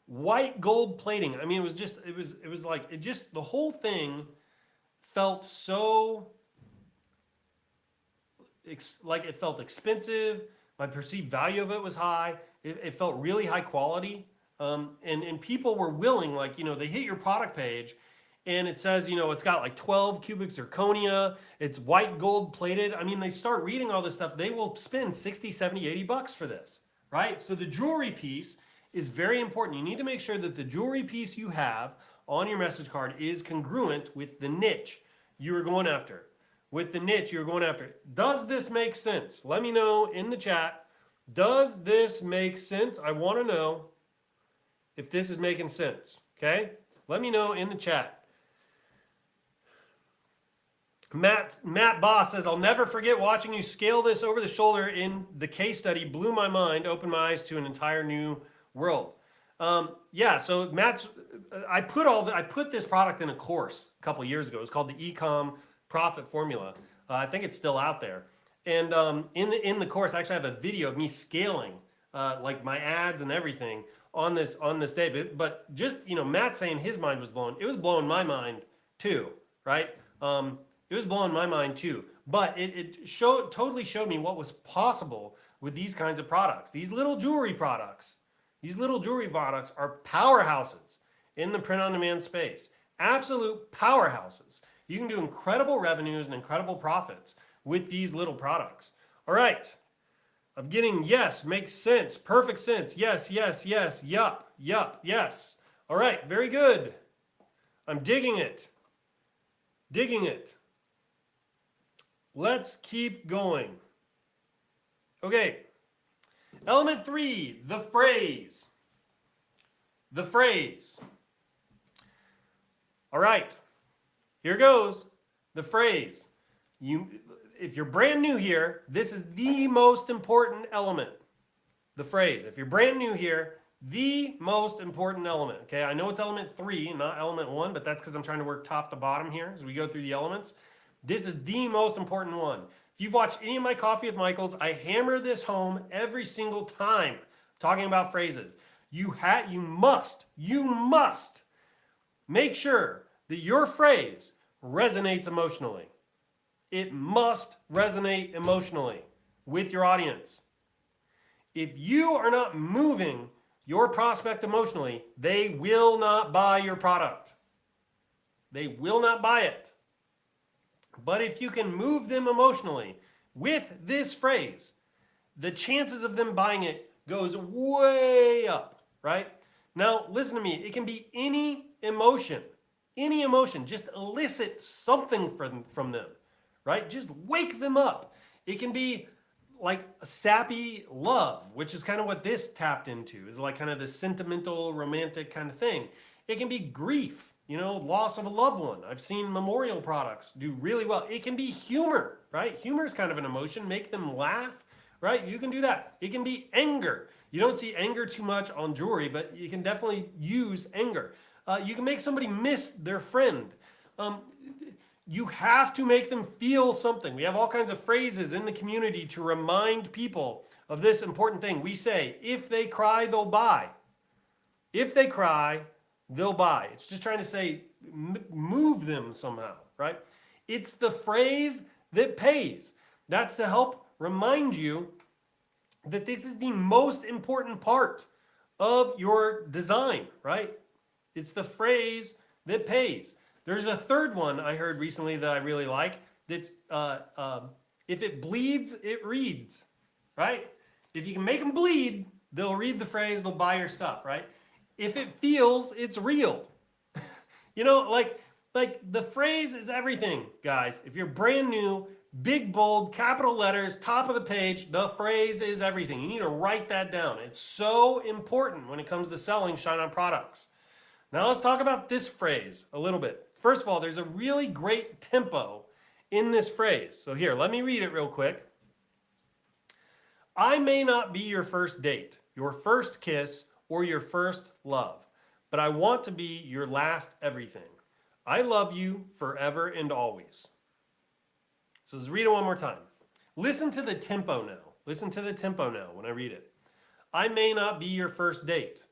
White gold plating, I mean, it was like, the whole thing felt so, like it felt expensive. My perceived value of it was high. It felt really high quality. And people were willing, like, they hit your product page and it says, it's got like 12 cubic zirconia. It's white gold plated. I mean, they start reading all this stuff. They will spend 60, 70, 80 bucks for this, right? So the jewelry piece is very important. You need to make sure that the jewelry piece you have on your message card is congruent with the niche you are going after. with the niche you're going after. Does this make sense? Let me know in the chat. Does this make sense? I want to know if this is making sense. Okay? Let me know in the chat. Matt Boss says, I'll never forget watching you scale this over the shoulder in the case study. Blew my mind, opened my eyes to an entire new world. Yeah, so I put this product in a course a couple years ago. It's called the Ecom Profit Formula. I think it's still out there. And in the course, I actually have a video of me scaling like my ads and everything on this day. But just, Matt saying his mind was blown. It was blowing my mind too, right? It was blowing my mind too. But it totally showed me what was possible with these kinds of products. These little jewelry products are powerhouses in the print-on-demand space. Absolute powerhouses. You can do incredible revenues and incredible profits with these little products. All right. I'm getting yes, makes sense, perfect sense. Yes, yes, yes, yup, yes. All right, very good. I'm digging it. Let's keep going. Okay. Element 3, the phrase. The phrase. All right. Here goes. The phrase. If you're brand new here, this is the most important element. The phrase. If you're brand new here, the most important element. Okay, I know it's element 3, not element 1, but that's because I'm trying to work top to bottom here as we go through the elements. This is the most important one. If you've watched any of my Coffee with Michaels, I hammer this home every single time talking about phrases. You must make sure that your phrase resonates emotionally. It must resonate emotionally with your audience. If you are not moving your prospect emotionally, they will not buy your product. They will not buy it. But if you can move them emotionally with this phrase, the chances of them buying it goes way up, right? Now, listen to me. It can be any emotion, just elicit something from them, right? Just wake them up. It can be like a sappy love, which is kind of what this tapped into, is like kind of this sentimental, romantic kind of thing. It can be grief. Loss of a loved one. I've seen memorial products do really well. It can be humor, right? Humor is kind of an emotion. Make them laugh, right? You can do that. It can be anger. You don't see anger too much on jewelry, but you can definitely use anger. You can make somebody miss their friend. You have to make them feel something. We have all kinds of phrases in the community to remind people of this important thing. We say, if they cry, they'll buy. If they cry, they'll buy. It's just trying to say, move them somehow, right? It's the phrase that pays. That's to help remind you that this is the most important part of your design, right? It's the phrase that pays. There's a third one I heard recently that I really like. That's if it bleeds, it reads, right? If you can make them bleed, they'll read the phrase, they'll buy your stuff, right? If it feels, it's real. Like the phrase is everything, guys. If you're brand new, big, bold, capital letters, top of the page, the phrase is everything. You need to write that down. It's so important when it comes to selling ShineOn products. Now let's talk about this phrase a little bit. First of all, there's a really great tempo in this phrase. So here, let me read it real quick. I may not be your first date, your first kiss, or your first love, but I want to be your last everything. I love you forever and always. So let's read it one more time. Listen to the tempo now. Listen to the tempo now when I read it. I may not be your first date,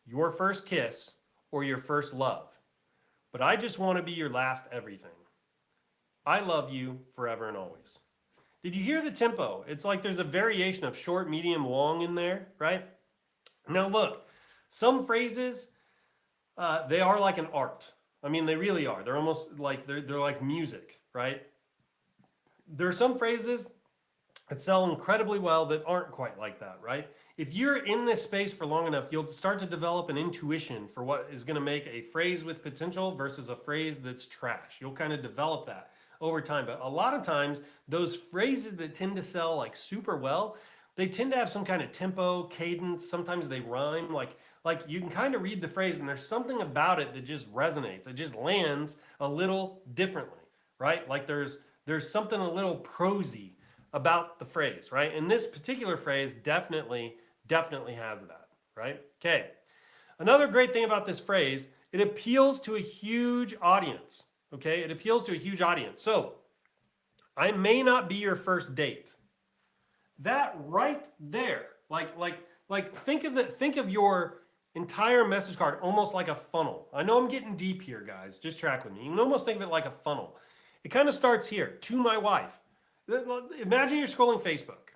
your first kiss, or your first love, but I just want to be your last everything. I love you forever and always. Did you hear the tempo? It's like there's a variation of short, medium, long in there, right? Now look, some phrases, they are like an art. I mean, they really are. They're almost like, they're like music, right? There are some phrases that sell incredibly well that aren't quite like that, right? If you're in this space for long enough, you'll start to develop an intuition for what is going to make a phrase with potential versus a phrase that's trash. You'll kind of develop that. over time. But a lot of times, those phrases that tend to sell like super well, they tend to have some kind of tempo, cadence. Sometimes they rhyme. Like you can kind of read the phrase, and there's something about it that just resonates. It just lands a little differently, right? Like there's something a little prosy about the phrase, right? And this particular phrase definitely has that, right? Okay. Another great thing about this phrase, it appeals to a huge audience. Okay, it appeals to a huge audience. So, I may not be your first date. That right there, like think of your entire message card almost like a funnel. I know I'm getting deep here, guys. Just track with me. You can almost think of it like a funnel. It kind of starts here, to my wife. Imagine you're scrolling Facebook.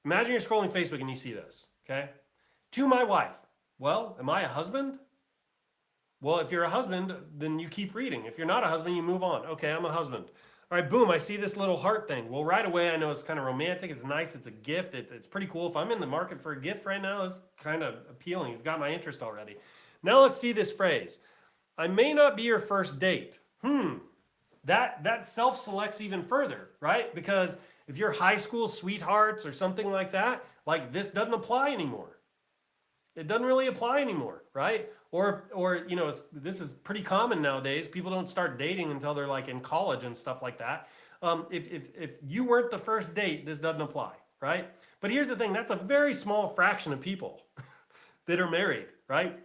Imagine you're scrolling Facebook and you see this, okay? To my wife. Well, am I a husband? Well, if you're a husband, then you keep reading. If you're not a husband, you move on. Okay, I'm a husband. All right, boom, I see this little heart thing. Well, right away, I know it's kind of romantic. It's nice. It's a gift. It's pretty cool. If I'm in the market for a gift right now, it's kind of appealing. It's got my interest already. Now let's see this phrase. I may not be your first date. That self-selects even further, right? Because if you're high school sweethearts or something like that, like this doesn't apply anymore. It doesn't really apply anymore, right? Or you know, this is pretty common nowadays. People don't start dating until they're like in college and stuff like that. If you weren't the first date, this doesn't apply, right? But here's the thing: that's a very small fraction of people that are married, right?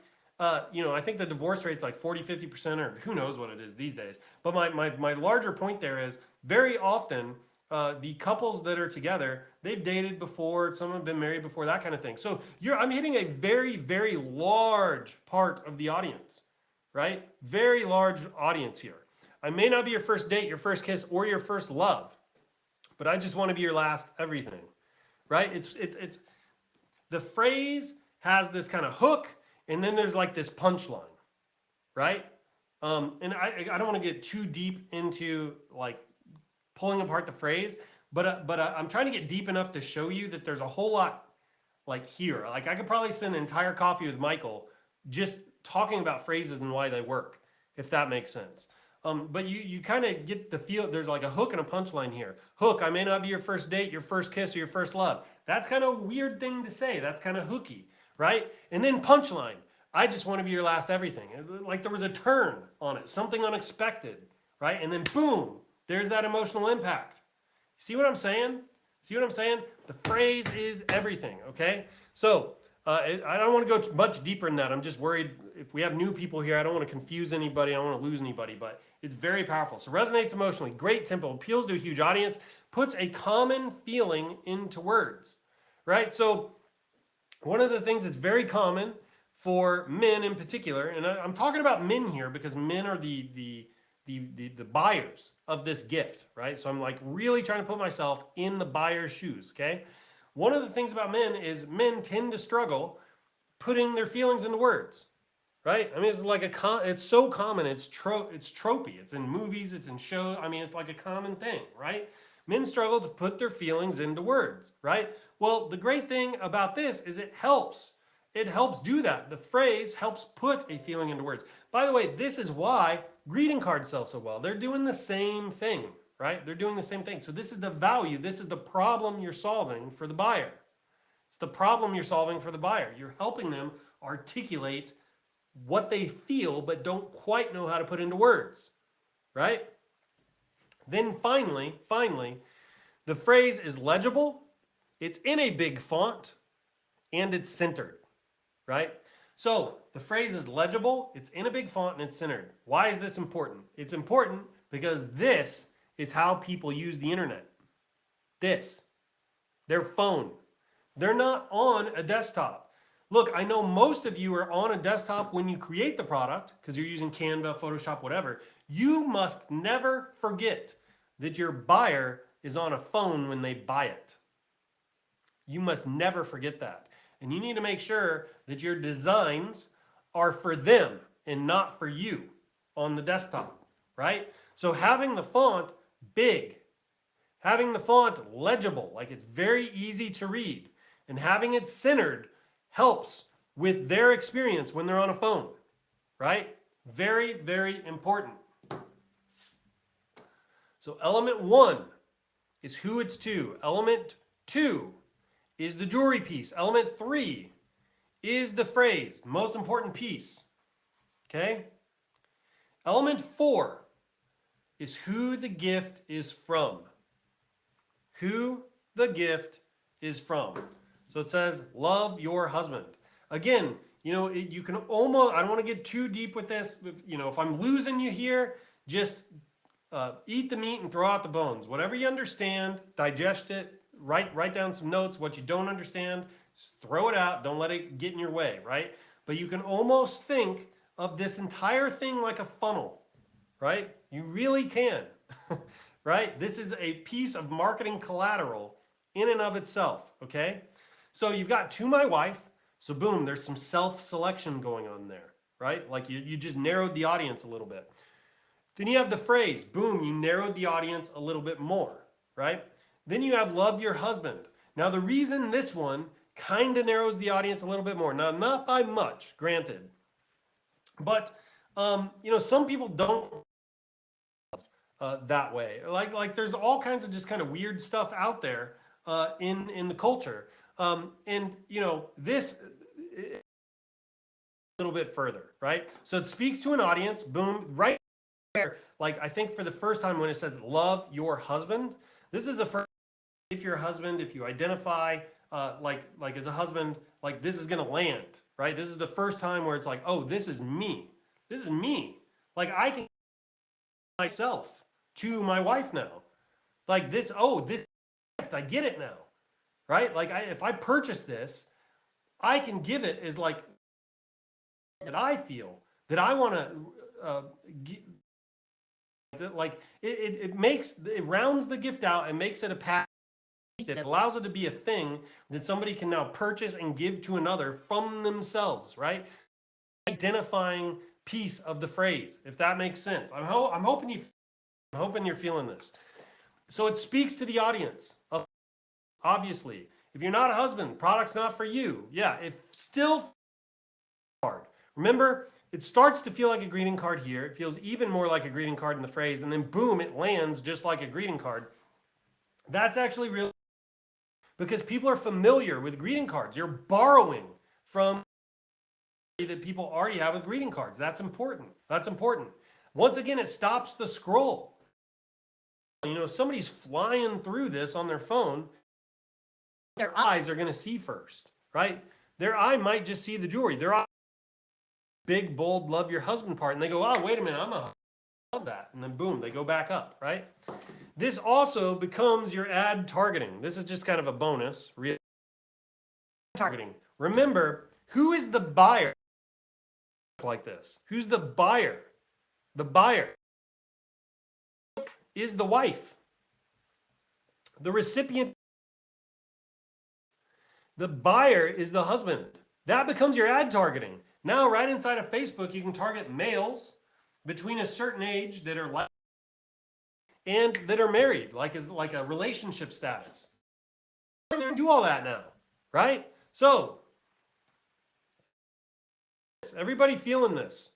You know, I think the divorce rate's like 40, 50%, or who knows what it is these days. But my larger point there is very often the couples that are together, they've dated before, some have been married before, that kind of thing. So I'm hitting a very, very large part of the audience, right? Very large audience here. I may not be your first date, your first kiss, or your first love, but I just want to be your last everything, right? It's the phrase has this kind of hook, and then there's like this punchline, right? And I don't want to get too deep into like pulling apart the phrase, but I'm trying to get deep enough to show you that there's a whole lot like here. Like I could probably spend an entire coffee with Michael just talking about phrases and why they work, if that makes sense. But you kind of get the feel, there's like a hook and a punchline here. Hook, I may not be your first date, your first kiss, or your first love. That's kind of a weird thing to say. That's kind of hooky, right? And then punchline, I just want to be your last everything. Like there was a turn on it, something unexpected, right? And then boom, there's that emotional impact. See what I'm saying? See what I'm saying? The phrase is everything, okay? So I don't want to go much deeper than that. I'm just worried if we have new people here, I don't want to confuse anybody. I don't want to lose anybody, but it's very powerful. So resonates emotionally, great tempo, appeals to a huge audience, puts a common feeling into words, right? So one of the things that's very common for men in particular, and I'm talking about men here because men are the buyers of this gift, right? So I'm like really trying to put myself in the buyer's shoes, okay? One of the things about men is men tend to struggle putting their feelings into words, right? I mean, it's like it's so common, it's tropey. It's in movies, it's in shows. I mean, it's like a common thing, right? Men struggle to put their feelings into words, right? Well, the great thing about this is it helps. It helps do that. The phrase helps put a feeling into words. By the way, this is why greeting cards sell so well. They're doing the same thing, right? They're doing the same thing. So this is the value. This is the problem you're solving for the buyer. It's the problem you're solving for the buyer. You're helping them articulate what they feel but don't quite know how to put into words, right? Then finally, the phrase is legible, it's in a big font, and it's centered, right? So the phrase is legible, it's in a big font, and it's centered. Why is this important? It's important because this is how people use the internet. Their phone. They're not on a desktop. Look, I know most of you are on a desktop when you create the product because you're using Canva, Photoshop, whatever. You must never forget that your buyer is on a phone when they buy it. You must never forget that. And you need to make sure that your designs are for them and not for you on the desktop, right? So having the font big, having the font legible, like it's very easy to read, and having it centered helps with their experience when they're on a phone, right? Very, very important. So element 1 is who it's to. Element 2 is the jewelry piece. Element 3 is the phrase, the most important piece. Okay? Element 4 is who the gift is from. Who the gift is from. So it says, love your husband. Again, you can almost, I don't want to get too deep with this. If I'm losing you here, just eat the meat and throw out the bones. Whatever you understand, digest it, write down some notes. What you don't understand, just throw it out. Don't let it get in your way, right? But you can almost think of this entire thing like a funnel, right? You really can, right? This is a piece of marketing collateral in and of itself, okay? So you've got to my wife. So boom, there's some self-selection going on there, right? Like you just narrowed the audience a little bit. Then you have the phrase, boom, you narrowed the audience a little bit more, right? Then you have love your husband. Now the reason this one kind of narrows the audience a little bit more, now not by much, granted, but some people don't that way. Like there's all kinds of just kind of weird stuff out there in the culture. This a little bit further, right? So it speaks to an audience, boom, right there. Like I think for the first time when it says love your husband, this is the first, if you're a husband, if you identify like as a husband, like this is going to land, right? This is the first time where it's like, oh, this is me. This is me. Like I can myself to my wife now. Like this, oh, this gift, I get it now. Right? Like if I purchase this, I can give it as like that I feel that I want to like it rounds the gift out and makes it a package that allows it to be a thing that somebody can now purchase and give to another from themselves, right? Identifying piece of the phrase, if that makes sense. I'm hoping you're feeling this. So it speaks to the audience of, obviously, if you're not a husband, product's not for you. Yeah, it's still hard. Remember, it starts to feel like a greeting card here. It feels even more like a greeting card in the phrase, and then boom, it lands just like a greeting card. That's actually really because people are familiar with greeting cards. You're borrowing from that people already have with greeting cards. That's important. That's important. Once again, it stops the scroll. Somebody's flying through this on their phone. Their eyes are going to see first, right? Their eye might just see the jewelry. Their eye, big, bold, love your husband part. And they go, oh, wait a minute, I'm a love that. And then boom, they go back up, right? This also becomes your ad targeting. This is just kind of a bonus. Targeting. Remember, who is the buyer like this? Who's the buyer? The buyer is the wife. The recipient, the buyer is the husband. That becomes your ad targeting. Now, right inside of Facebook, you can target males between a certain age that are and that are married, like a relationship status. You can do all that now, right? So, everybody feeling this?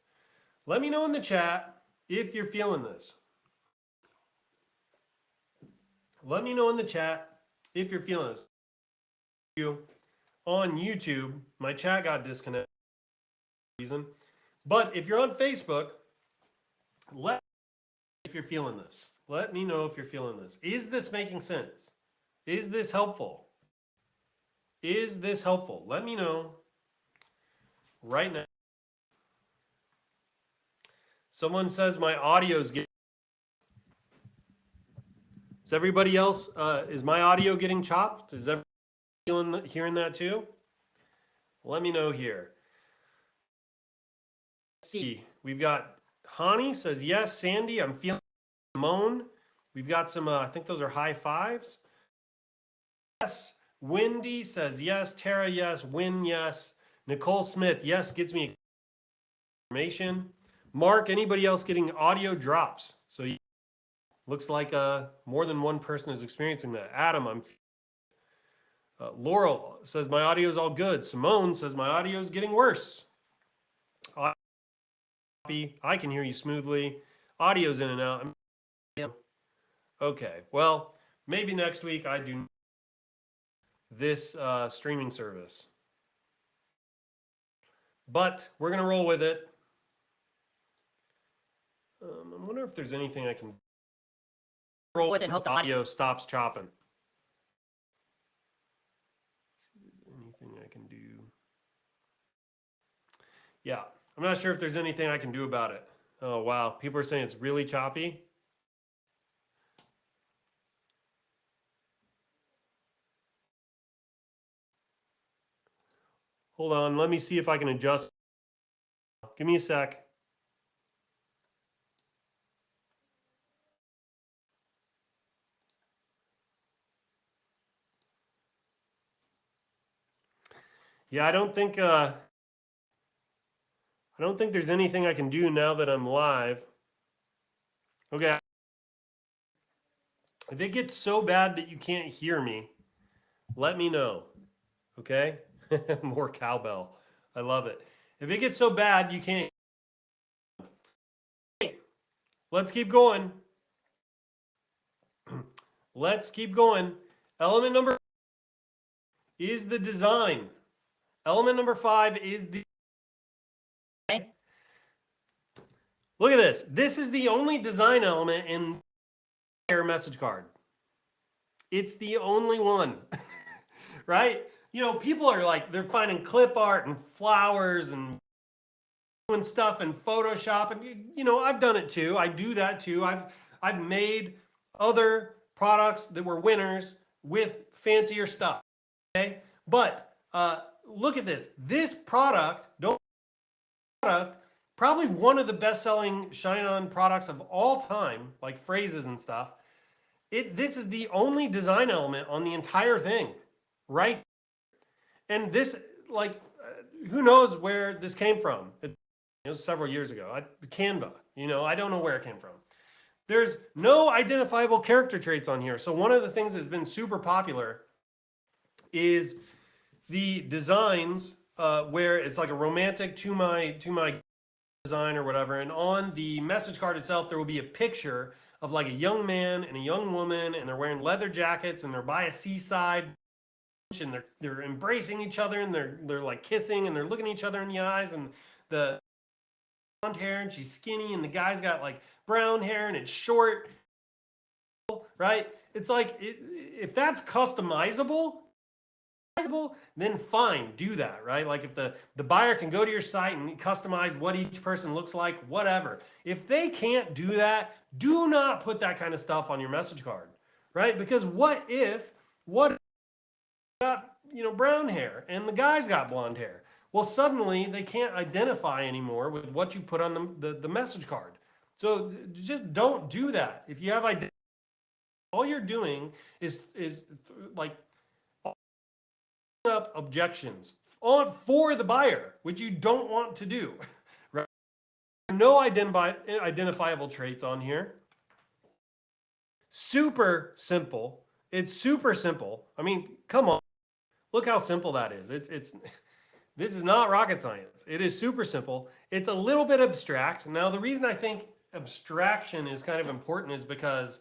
Let me know in the chat if you're feeling this. Let me know in the chat if you're feeling this. On YouTube, my chat got disconnected for some reason. But if you're on Facebook, let me know if you're feeling this. Let me know if you're feeling this. Is this making sense? Is this helpful? Is this helpful? Let me know right now. Someone says my audio's getting. Is everybody else, is my audio getting chopped? Is everyone hearing that too? Let me know here. Let's see. We've got Hani says, yes. Sandy, I'm feeling Moan. We've got some, I think those are high fives. Yes. Wendy says, yes. Tara, yes. Win, yes. Nicole Smith, yes, gets me information. Mark, anybody else getting audio drops? So looks like more than one person is experiencing that. Adam, Laurel says my audio is all good. Simone says my audio is getting worse. I can hear you smoothly. Audio's in and out. Okay, well, maybe next week I do this streaming service. But we're going to roll with it. I wonder if there's anything I can roll with and hope the audio stops chopping. Anything I can do? Yeah, I'm not sure if there's anything I can do about it. Oh, wow. People are saying it's really choppy. Hold on. Let me see if I can adjust. Give me a sec. Yeah, I don't think there's anything I can do now that I'm live. Okay. If it gets so bad that you can't hear me, let me know. Okay? More cowbell. I love it. If it gets so bad you can't, let's keep going. Let's keep going. Element number is the design. Element number 5 is the. Look at this. This is the only design element in your message card. It's the only one, right? You know, people are like, they're finding clip art and flowers and doing stuff in Photoshop. And, you know, I've done it too. I do that too. I've made other products that were winners with fancier stuff. Okay. But look at this. This product, probably one of the best-selling ShineOn products of all time, like phrases and stuff. This is the only design element on the entire thing, right? And this, like, who knows where this came from? It was several years ago. Canva, you know, I don't know where it came from. There's no identifiable character traits on here. So one of the things that's been super popular is the designs where it's like a romantic to my design or whatever, and on the message card itself there will be a picture of like a young man and a young woman, and they're wearing leather jackets and they're by a seaside and they're embracing each other and they're like kissing and they're looking each other in the eyes, and the blonde hair and she's skinny and the guy's got like brown hair and it's short, right? It's like if that's customizable, then fine, do that, right? Like if the buyer can go to your site and customize what each person looks like, whatever. If they can't do that, do not put that kind of stuff on your message card, right? Because what if got, you know, brown hair and the guy's got blonde hair? Well, suddenly they can't identify anymore with what you put on the message card. So just don't do that. If you have identity, all you're doing is like up objections for the buyer, which you don't want to do. Right? No identifiable traits on here. Super simple. It's super simple. I mean, come on. Look how simple that is. This is not rocket science. It is super simple. It's a little bit abstract. Now, the reason I think abstraction is kind of important is because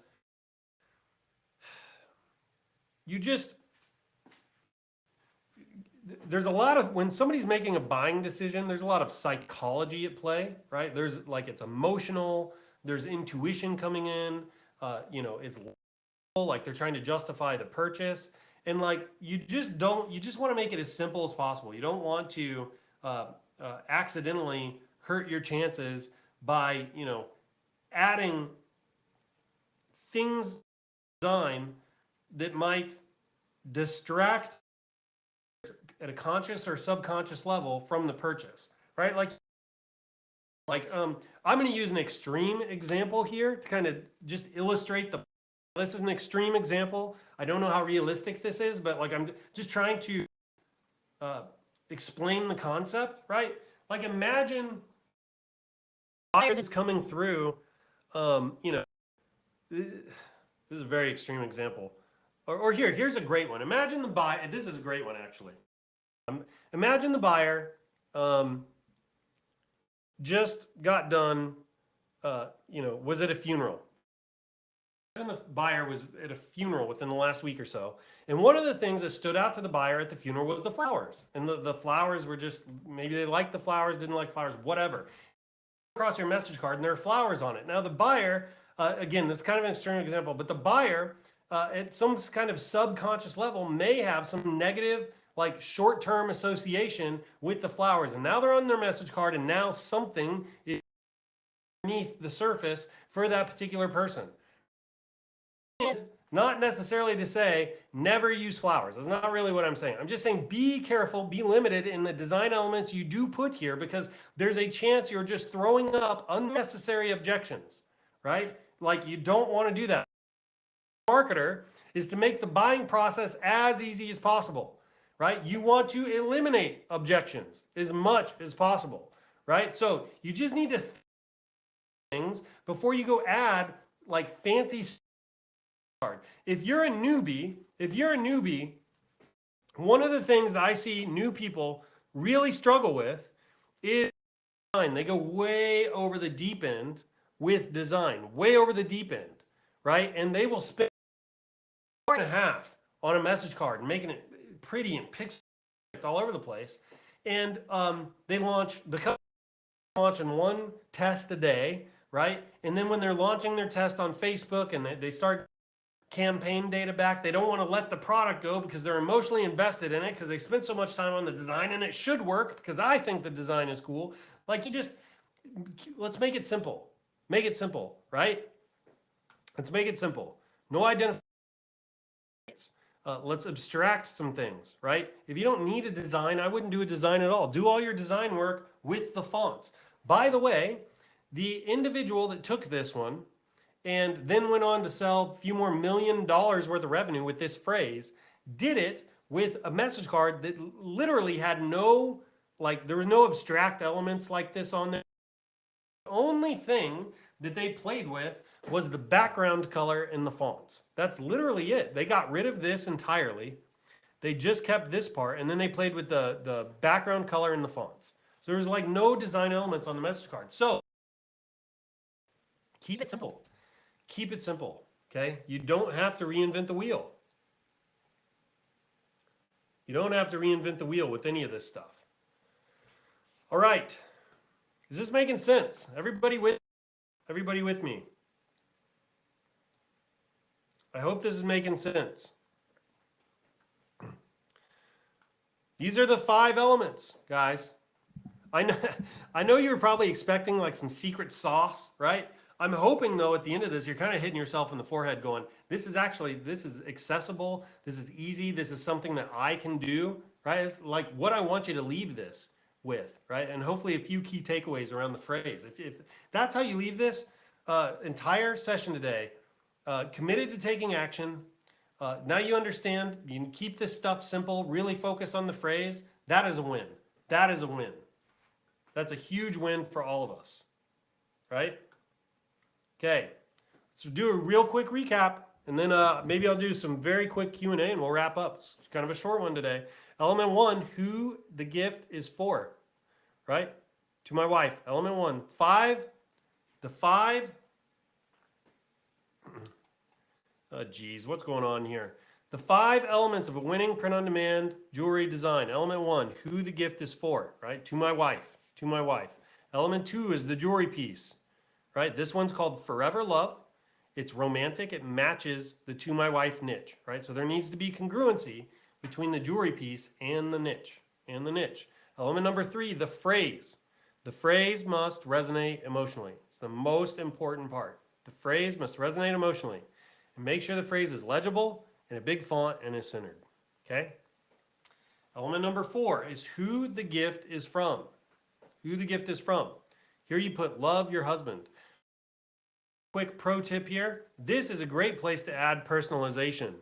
there's a lot of, when somebody's making a buying decision, there's a lot of psychology at play, right? There's like, it's emotional, there's intuition coming in, you know, it's like they're trying to justify the purchase. And like, you just want to make it as simple as possible. You don't want to accidentally hurt your chances by, you know, adding things design that might distract at a conscious or subconscious level from the purchase, right? Like I'm going to use an extreme example here to kind of just illustrate this is an extreme example. I don't know how realistic this is, but like I'm just trying to explain the concept, right? Like imagine a buyer that's coming through, you know, this is a very extreme example. Or here's a great one. Imagine the buyer, this is a great one actually. Imagine the buyer just got done, you know, was at a funeral. the buyer was at a funeral within the last week or so, and one of the things that stood out to the buyer at the funeral was the flowers. And the flowers were just, maybe they liked the flowers, didn't like flowers, whatever. Across your message card, and there are flowers on it. Now the buyer, again, this is kind of an extreme example, but the buyer at some kind of subconscious level may have some negative, like short-term association with the flowers. And now they're on their message card, and now something is beneath the surface for that particular person. Is not necessarily to say never use flowers. That's not really what I'm saying. I'm just saying be careful, be limited in the design elements you do put here, because there's a chance you're just throwing up unnecessary objections, right? Like, you don't want to do that. Marketer is to make the buying process as easy as possible, right? You want to eliminate objections as much as possible, right? So you just need to things before you go add like fancy. If you're a newbie, one of the things that I see new people really struggle with is design. They go way over the deep end with design, way over the deep end, right? And they will spend an hour and a half on a message card and making it pretty and pixel all over the place. And they launch in one test a day, right? And then when they're launching their test on Facebook and they start campaign data back, they don't want to let the product go because they're emotionally invested in it, because they spent so much time on the design, and it should work because I think the design is cool. Like, let's make it simple. Make it simple, right? Let's make it simple. No identifiers. Let's abstract some things, right? If you don't need a design, I wouldn't do a design at all. Do all your design work with the fonts. By the way, the individual that took this one and then went on to sell a few more $1 million worth of revenue with this phrase, did it with a message card that literally had no, like, there were no abstract elements like this on there. The only thing that they played with was the background color and the fonts. That's literally it. They got rid of this entirely. They just kept this part, and then they played with the background color and the fonts. So there's like no design elements on the message card. So keep it simple. Keep it simple, okay? You don't have to reinvent the wheel. You don't have to reinvent the wheel with any of this stuff. All right. Is this making sense? Everybody with me? I hope this is making sense. These are the 5 elements, guys. I know you were probably expecting like some secret sauce, right? I'm hoping, though, at the end of this, you're kind of hitting yourself in the forehead going, this is accessible, this is easy, this is something that I can do, right? It's like what I want you to leave this with, right? And hopefully a few key takeaways around the phrase. If that's how you leave this entire session today, committed to taking action, now you understand, you can keep this stuff simple, really focus on the phrase, that is a win. That is a win. That's a huge win for all of us, right? Okay, let's do a real quick recap, and then maybe I'll do some very quick Q&A, and we'll wrap up. It's kind of a short one today. Element 1, who the gift is for, right? To my wife. Element 1. 5, the 5. Oh, geez, what's going on here? The 5 elements of a winning print-on-demand jewelry design. Element 1, who the gift is for, right? To my wife. To my wife. Element 2 is the jewelry piece. Right? This one's called Forever Love. It's romantic. It matches the To My Wife niche, right? So there needs to be congruency between the jewelry piece and the niche, Element number 3, the phrase. The phrase must resonate emotionally. It's the most important part. The phrase must resonate emotionally. And make sure the phrase is legible in a big font and is centered, okay? Element number 4 is who the gift is from. Who the gift is from. Here you put love your husband. Quick pro tip here. This is a great place to add personalization.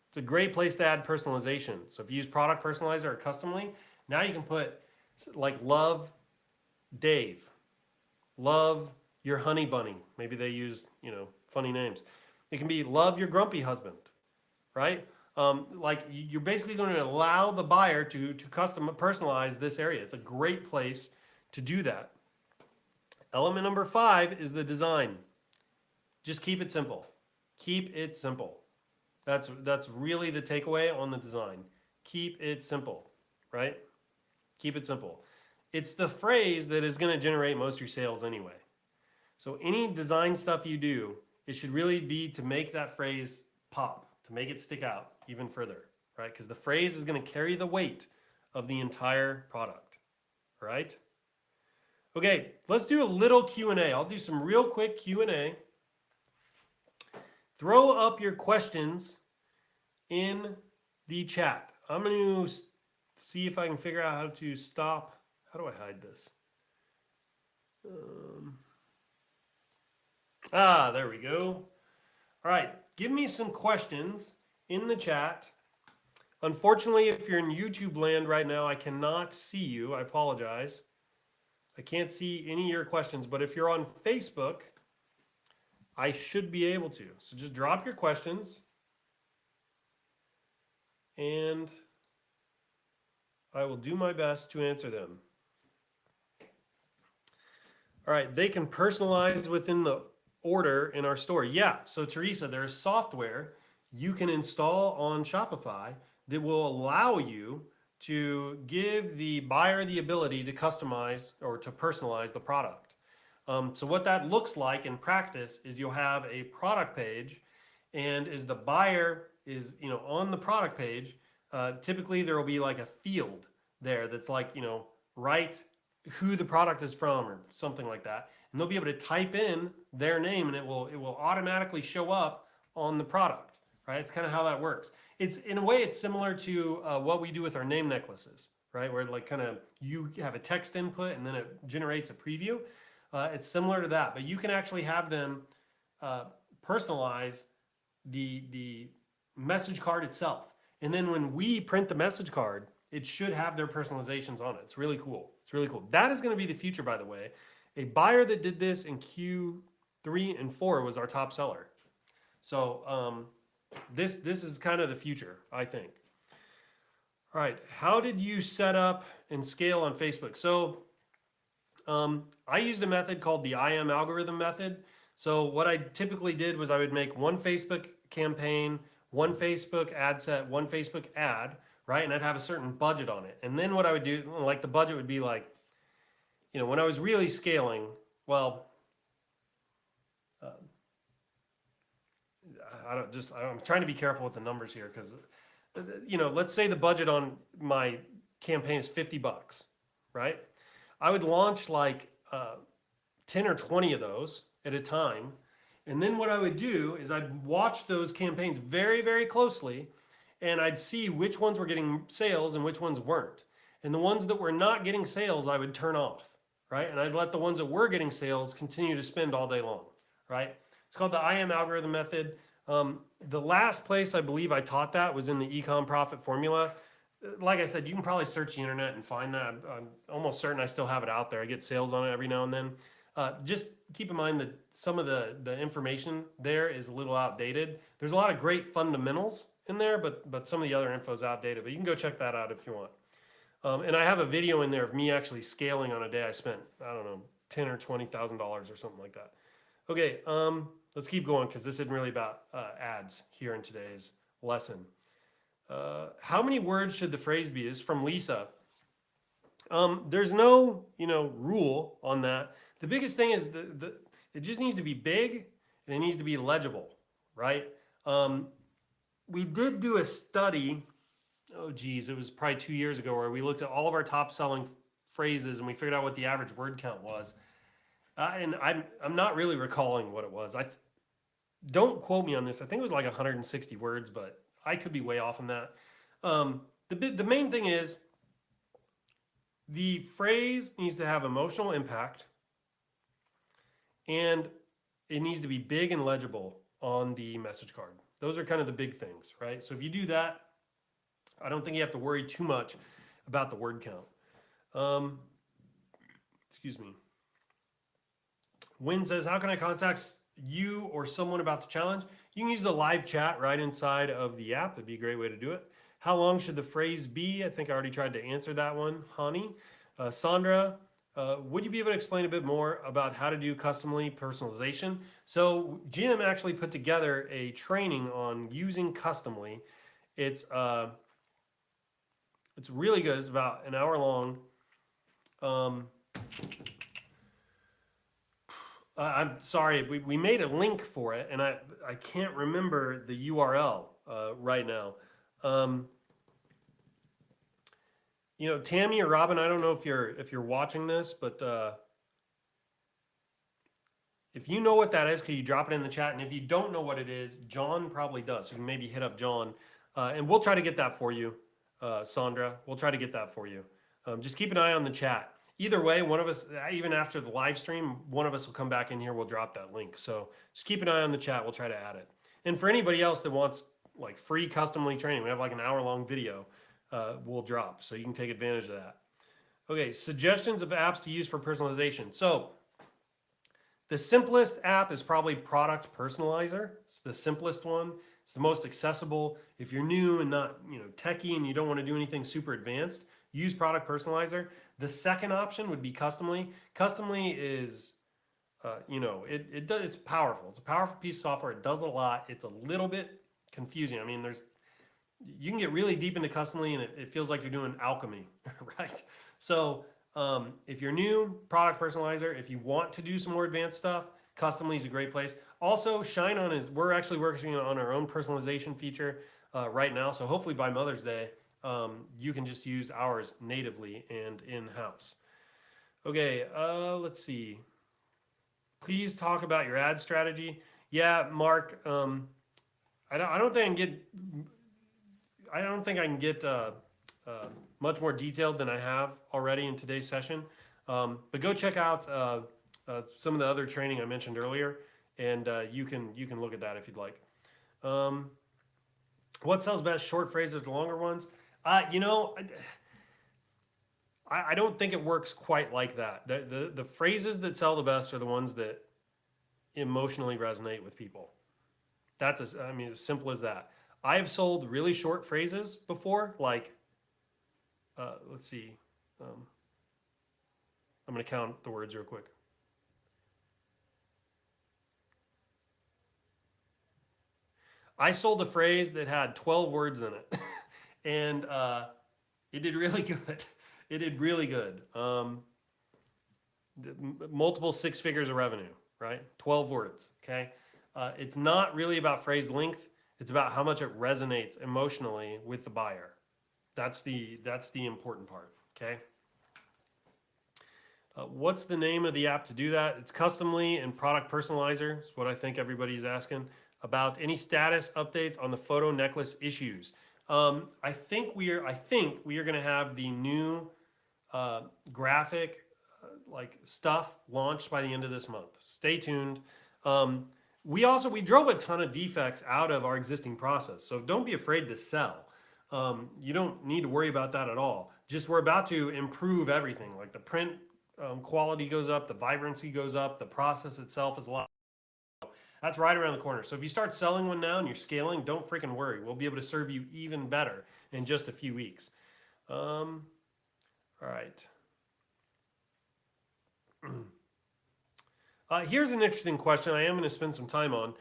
It's a great place to add personalization. So if you use product personalizer or customly, now you can put like love Dave, love your honey bunny. Maybe they use, funny names. It can be love your grumpy husband, right? Like you're basically going to allow the buyer to custom personalize this area. It's a great place to do that. Element number 5 is the design. Just keep it simple. Keep it simple. That's really the takeaway on the design. Keep it simple, right? Keep it simple. It's the phrase that is going to generate most of your sales anyway. So any design stuff you do, it should really be to make that phrase pop, to make it stick out even further, right? Because the phrase is going to carry the weight of the entire product, right? Okay, let's do a little Q&A. I'll do some real quick Q&A. Throw up your questions in the chat. I'm going to see if I can figure out how to stop. How do I hide this? There we go. All right, give me some questions in the chat. Unfortunately, if you're in YouTube land right now, I cannot see you. I apologize. I can't see any of your questions, but if you're on Facebook, I should be able to. So just drop your questions and I will do my best to answer them. All right, they can personalize within the order in our store. Yeah, so Teresa, there's software you can install on Shopify that will allow you to give the buyer the ability to customize or to personalize the product. So what that looks like in practice is you'll have a product page, and as the buyer is on the product page, typically there will be like a field there that's like write who the product is from or something like that, and they'll be able to type in their name and it will automatically show up on the product, right? It's kind of how that works. It's in a way it's similar to what we do with our name necklaces, right? Where like kind of you have a text input and then it generates a preview. It's similar to that, but you can actually have them personalize the message card itself. And then when we print the message card, it should have their personalizations on it. It's really cool. It's really cool. That is going to be the future, by the way. A buyer that did this in Q3 and 4 was our top seller. So this is kind of the future, I think. All right, how did you set up and scale on Facebook? So I used a method called the IM algorithm method. So what I typically did was I would make one Facebook campaign, one Facebook ad set, one Facebook ad, right? And I'd have a certain budget on it. And then what I would do, like the budget would be like, when I was really scaling, well, I'm trying to be careful with the numbers here because, let's say the budget on my campaign is $50, right? I would launch like 10 or 20 of those at a time. And then what I would do is I'd watch those campaigns very, very closely, and I'd see which ones were getting sales and which ones weren't. And the ones that were not getting sales, I would turn off, right? And I'd let the ones that were getting sales continue to spend all day long, right? It's called the IM algorithm method. The last place I believe I taught that was in the Ecom Profit Formula. Like I said, you can probably search the internet and find that. I'm almost certain I still have it out there. I get sales on it every now and then. Just keep in mind that some of the information there is a little outdated. There's a lot of great fundamentals in there, but some of the other info is outdated. But you can go check that out if you want. And I have a video in there of me actually scaling on a day I spent, I don't know, $10,000 or $20,000 or something like that. Okay, let's keep going because this isn't really about ads here in today's lesson. How many words should the phrase be? This is from Lisa. There's no, rule on that. The biggest thing is it just needs to be big and it needs to be legible, right? We did do a study. Oh geez, it was probably 2 years ago where we looked at all of our top selling phrases and we figured out what the average word count was. And I'm not really recalling what it was. Don't quote me on this. I think it was like 160 words, but I could be way off on that. The main thing is the phrase needs to have emotional impact and it needs to be big and legible on the message card. Those are kind of the big things, right? So if you do that, I don't think you have to worry too much about the word count. Excuse me. Wynn says, how can I contact you or someone about the challenge? You can use the live chat right inside of the app. That'd be a great way to do it. How long should the phrase be? I think I already tried to answer that one. Hani, Sandra, would you be able to explain a bit more about how to do customly personalization? So Jim actually put together a training on using customly. It's it's really good. It's about an hour long. Um, I'm sorry, we made a link for it, and I can't remember the URL right now. Um, you know, Tammy or Robin, I don't know if you're watching this, but if you know what that is, could you drop it in the chat? And if you don't know what it is, John probably does. So you can maybe hit up John, and we'll try to get that for you, Sandra. We'll try to get that for you. Just keep an eye on the chat. Either way, one of us, even after the live stream, one of us will come back in here. We'll drop that link. So just keep an eye on the chat. We'll try to add it. And for anybody else that wants like free customly training, we have like an hour-long video we'll drop. So you can take advantage of that. Okay, suggestions of apps to use for personalization. So the simplest app is probably Product Personalizer. It's the simplest one. It's the most accessible. If you're new and not, techie and you don't want to do anything super advanced, use Product Personalizer. The second option would be Customly. Customly is, it's powerful. It's a powerful piece of software. It does a lot. It's a little bit confusing. I mean, you can get really deep into Customly and it feels like you're doing alchemy, right? So if you're new, Product Personalizer. If you want to do some more advanced stuff, Customly is a great place. Also, ShineOn we're actually working on our own personalization feature right now. So hopefully by Mother's Day, you can just use ours natively and in-house. Okay, let's see. Please talk about your ad strategy. Yeah, Mark, I don't think I can get much more detailed than I have already in today's session. But go check out some of the other training I mentioned earlier, and you can look at that if you'd like. What sells best, short phrases or longer ones? I don't think it works quite like that. The phrases that sell the best are the ones that emotionally resonate with people. That's as simple as that. I have sold really short phrases before, like, let's see. I'm going to count the words real quick. I sold a phrase that had 12 words in it, and it did really good. It did really good. Multiple 6 figures of revenue, right? 12 words, okay? It's not really about phrase length. It's about how much it resonates emotionally with the buyer. That's the important part, okay? What's the name of the app to do that? It's Customly and Product Personalizer is what I think everybody's asking about. Any status updates on the photo necklace issues? I think we are going to have the new graphic stuff launched by the end of this month. Stay tuned. We drove a ton of defects out of our existing process, so don't be afraid to sell. You don't need to worry about that at all. Just we're about to improve everything. Like the print quality goes up, the vibrancy goes up, the process itself is a lot. That's right around the corner. So if you start selling one now and you're scaling, don't freaking worry. We'll be able to serve you even better in just a few weeks. All right. Here's an interesting question I am going to spend some time on.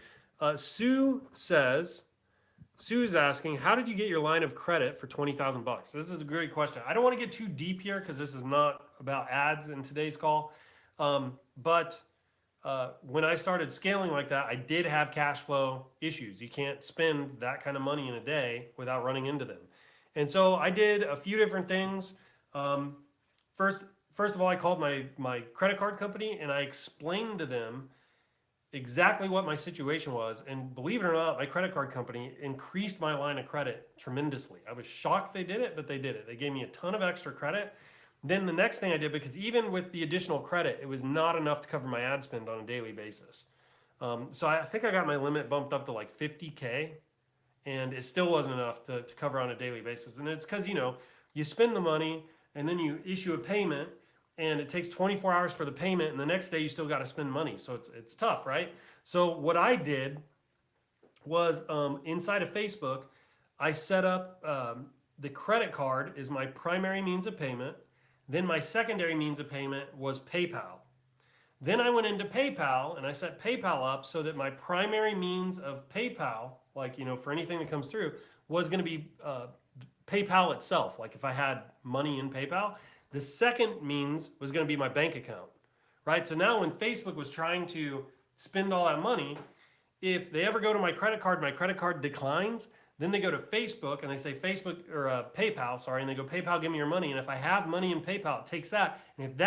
Sue is asking, how did you get your line of credit for $20,000? This is a great question. I don't want to get too deep here because this is not about ads in today's call. But when I started scaling like that, I did have cash flow issues. You can't spend that kind of money in a day without running into them. And so I did a few different things. First of all, I called my credit card company and I explained to them exactly what my situation was. And believe it or not, my credit card company increased my line of credit tremendously. I was shocked they did it, but they did it. They gave me a ton of extra credit. Then the next thing I did, because even with the additional credit, it was not enough to cover my ad spend on a daily basis. So I think I got my limit bumped up to like 50K, and it still wasn't enough to cover on a daily basis. And it's because, you spend the money and then you issue a payment, and it takes 24 hours for the payment, and the next day you still got to spend money. So it's tough, right? So what I did was inside of Facebook, I set up the credit card is my primary means of payment. Then my secondary means of payment was PayPal. Then I went into PayPal and I set PayPal up so that my primary means of PayPal, like, for anything that comes through, was going to be PayPal itself. Like if I had money in PayPal, the second means was going to be my bank account, right? So now when Facebook was trying to spend all that money, if they ever go to my credit card declines, then they go to Facebook and they say Facebook or PayPal, sorry, and they go, PayPal, give me your money. And if I have money in PayPal, it takes that. And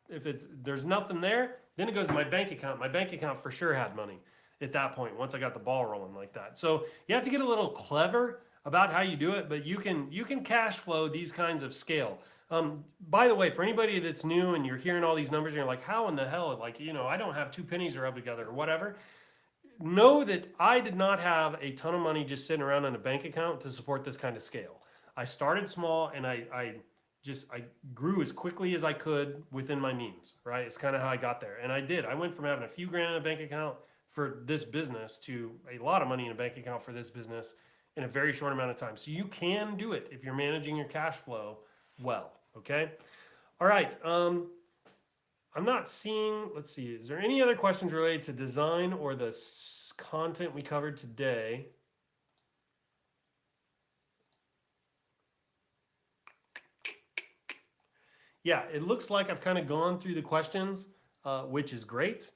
if there's nothing there, then it goes to my bank account. My bank account for sure had money at that point once I got the ball rolling like that. So you have to get a little clever about how you do it, but you can cash flow these kinds of scale. By the way, for anybody that's new and you're hearing all these numbers and you're like, how in the hell, like, I don't have two pennies to rub together or whatever. Know that I did not have a ton of money just sitting around in a bank account to support this kind of scale. I started small and I grew as quickly as I could within my means, right? It's kind of how I got there. And I did. I went from having a few grand in a bank account for this business to a lot of money in a bank account for this business in a very short amount of time. So you can do it if you're managing your cash flow well, okay? All right. I'm not seeing, let's see, is there any other questions related to design or the content we covered today? Yeah, it looks like I've kind of gone through the questions, which is great.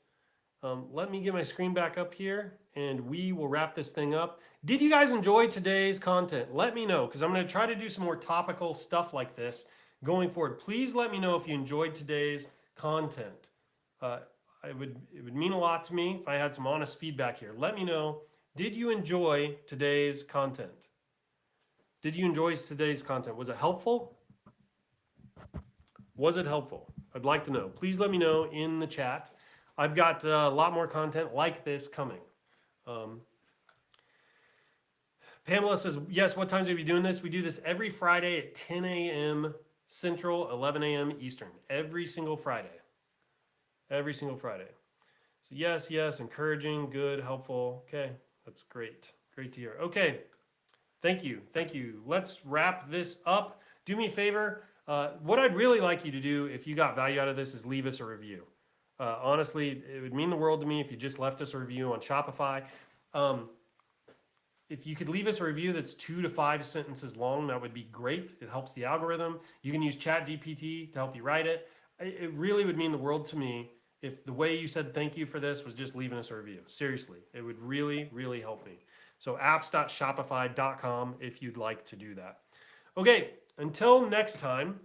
Let me get my screen back up here and we will wrap this thing up. Did you guys enjoy today's content? Let me know, because I'm going to try to do some more topical stuff like this going forward. Please let me know if you enjoyed today's content. It would mean a lot to me if I had some honest feedback here. Let me know, did you enjoy today's content? Did you enjoy today's content? Was it helpful? Was it helpful? I'd like to know. Please let me know in the chat. I've got a lot more content like this coming. Pamela says, yes, what times are we doing this? We do this every Friday at 10 a.m. Central, 11 a.m. Eastern. Every single Friday. Every single Friday. So yes, encouraging, good, helpful. Okay, that's great. Great to hear. Okay, thank you. Let's wrap this up. Do me a favor. What I'd really like you to do if you got value out of this is leave us a review. Honestly, it would mean the world to me if you just left us a review on Shopify. If you could leave us a review that's 2 to 5 sentences long, that would be great. It helps the algorithm. You can use ChatGPT to help you write it. It really would mean the world to me if the way you said thank you for this was just leaving us a review. Seriously, it would really, really help me. So apps.shopify.com if you'd like to do that. Okay, until next time,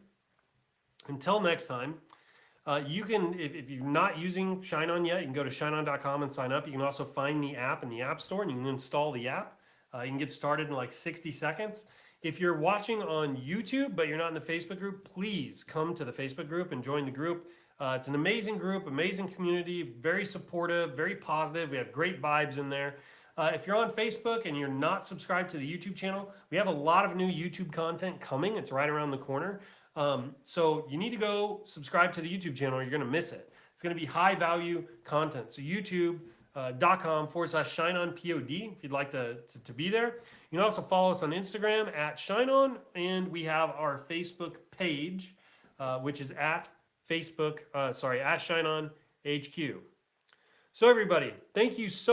you can, if you're not using ShineOn yet, you can go to shineon.com and sign up. You can also find the app in the App Store and you can install the app. You can get started in like 60 seconds. If you're watching on YouTube, but you're not in the Facebook group, please come to the Facebook group and join the group. It's an amazing group, amazing community, very supportive, very positive. We have great vibes in there. If you're on Facebook and you're not subscribed to the YouTube channel, we have a lot of new YouTube content coming. It's right around the corner. So you need to go subscribe to the YouTube channel or you're going to miss it. It's going to be high value content. So youtube.com/ShineOnPod if you'd like to be there. You can also follow us on Instagram at ShineOn, and we have our Facebook page, which is at ShineOn HQ. So everybody, thank you so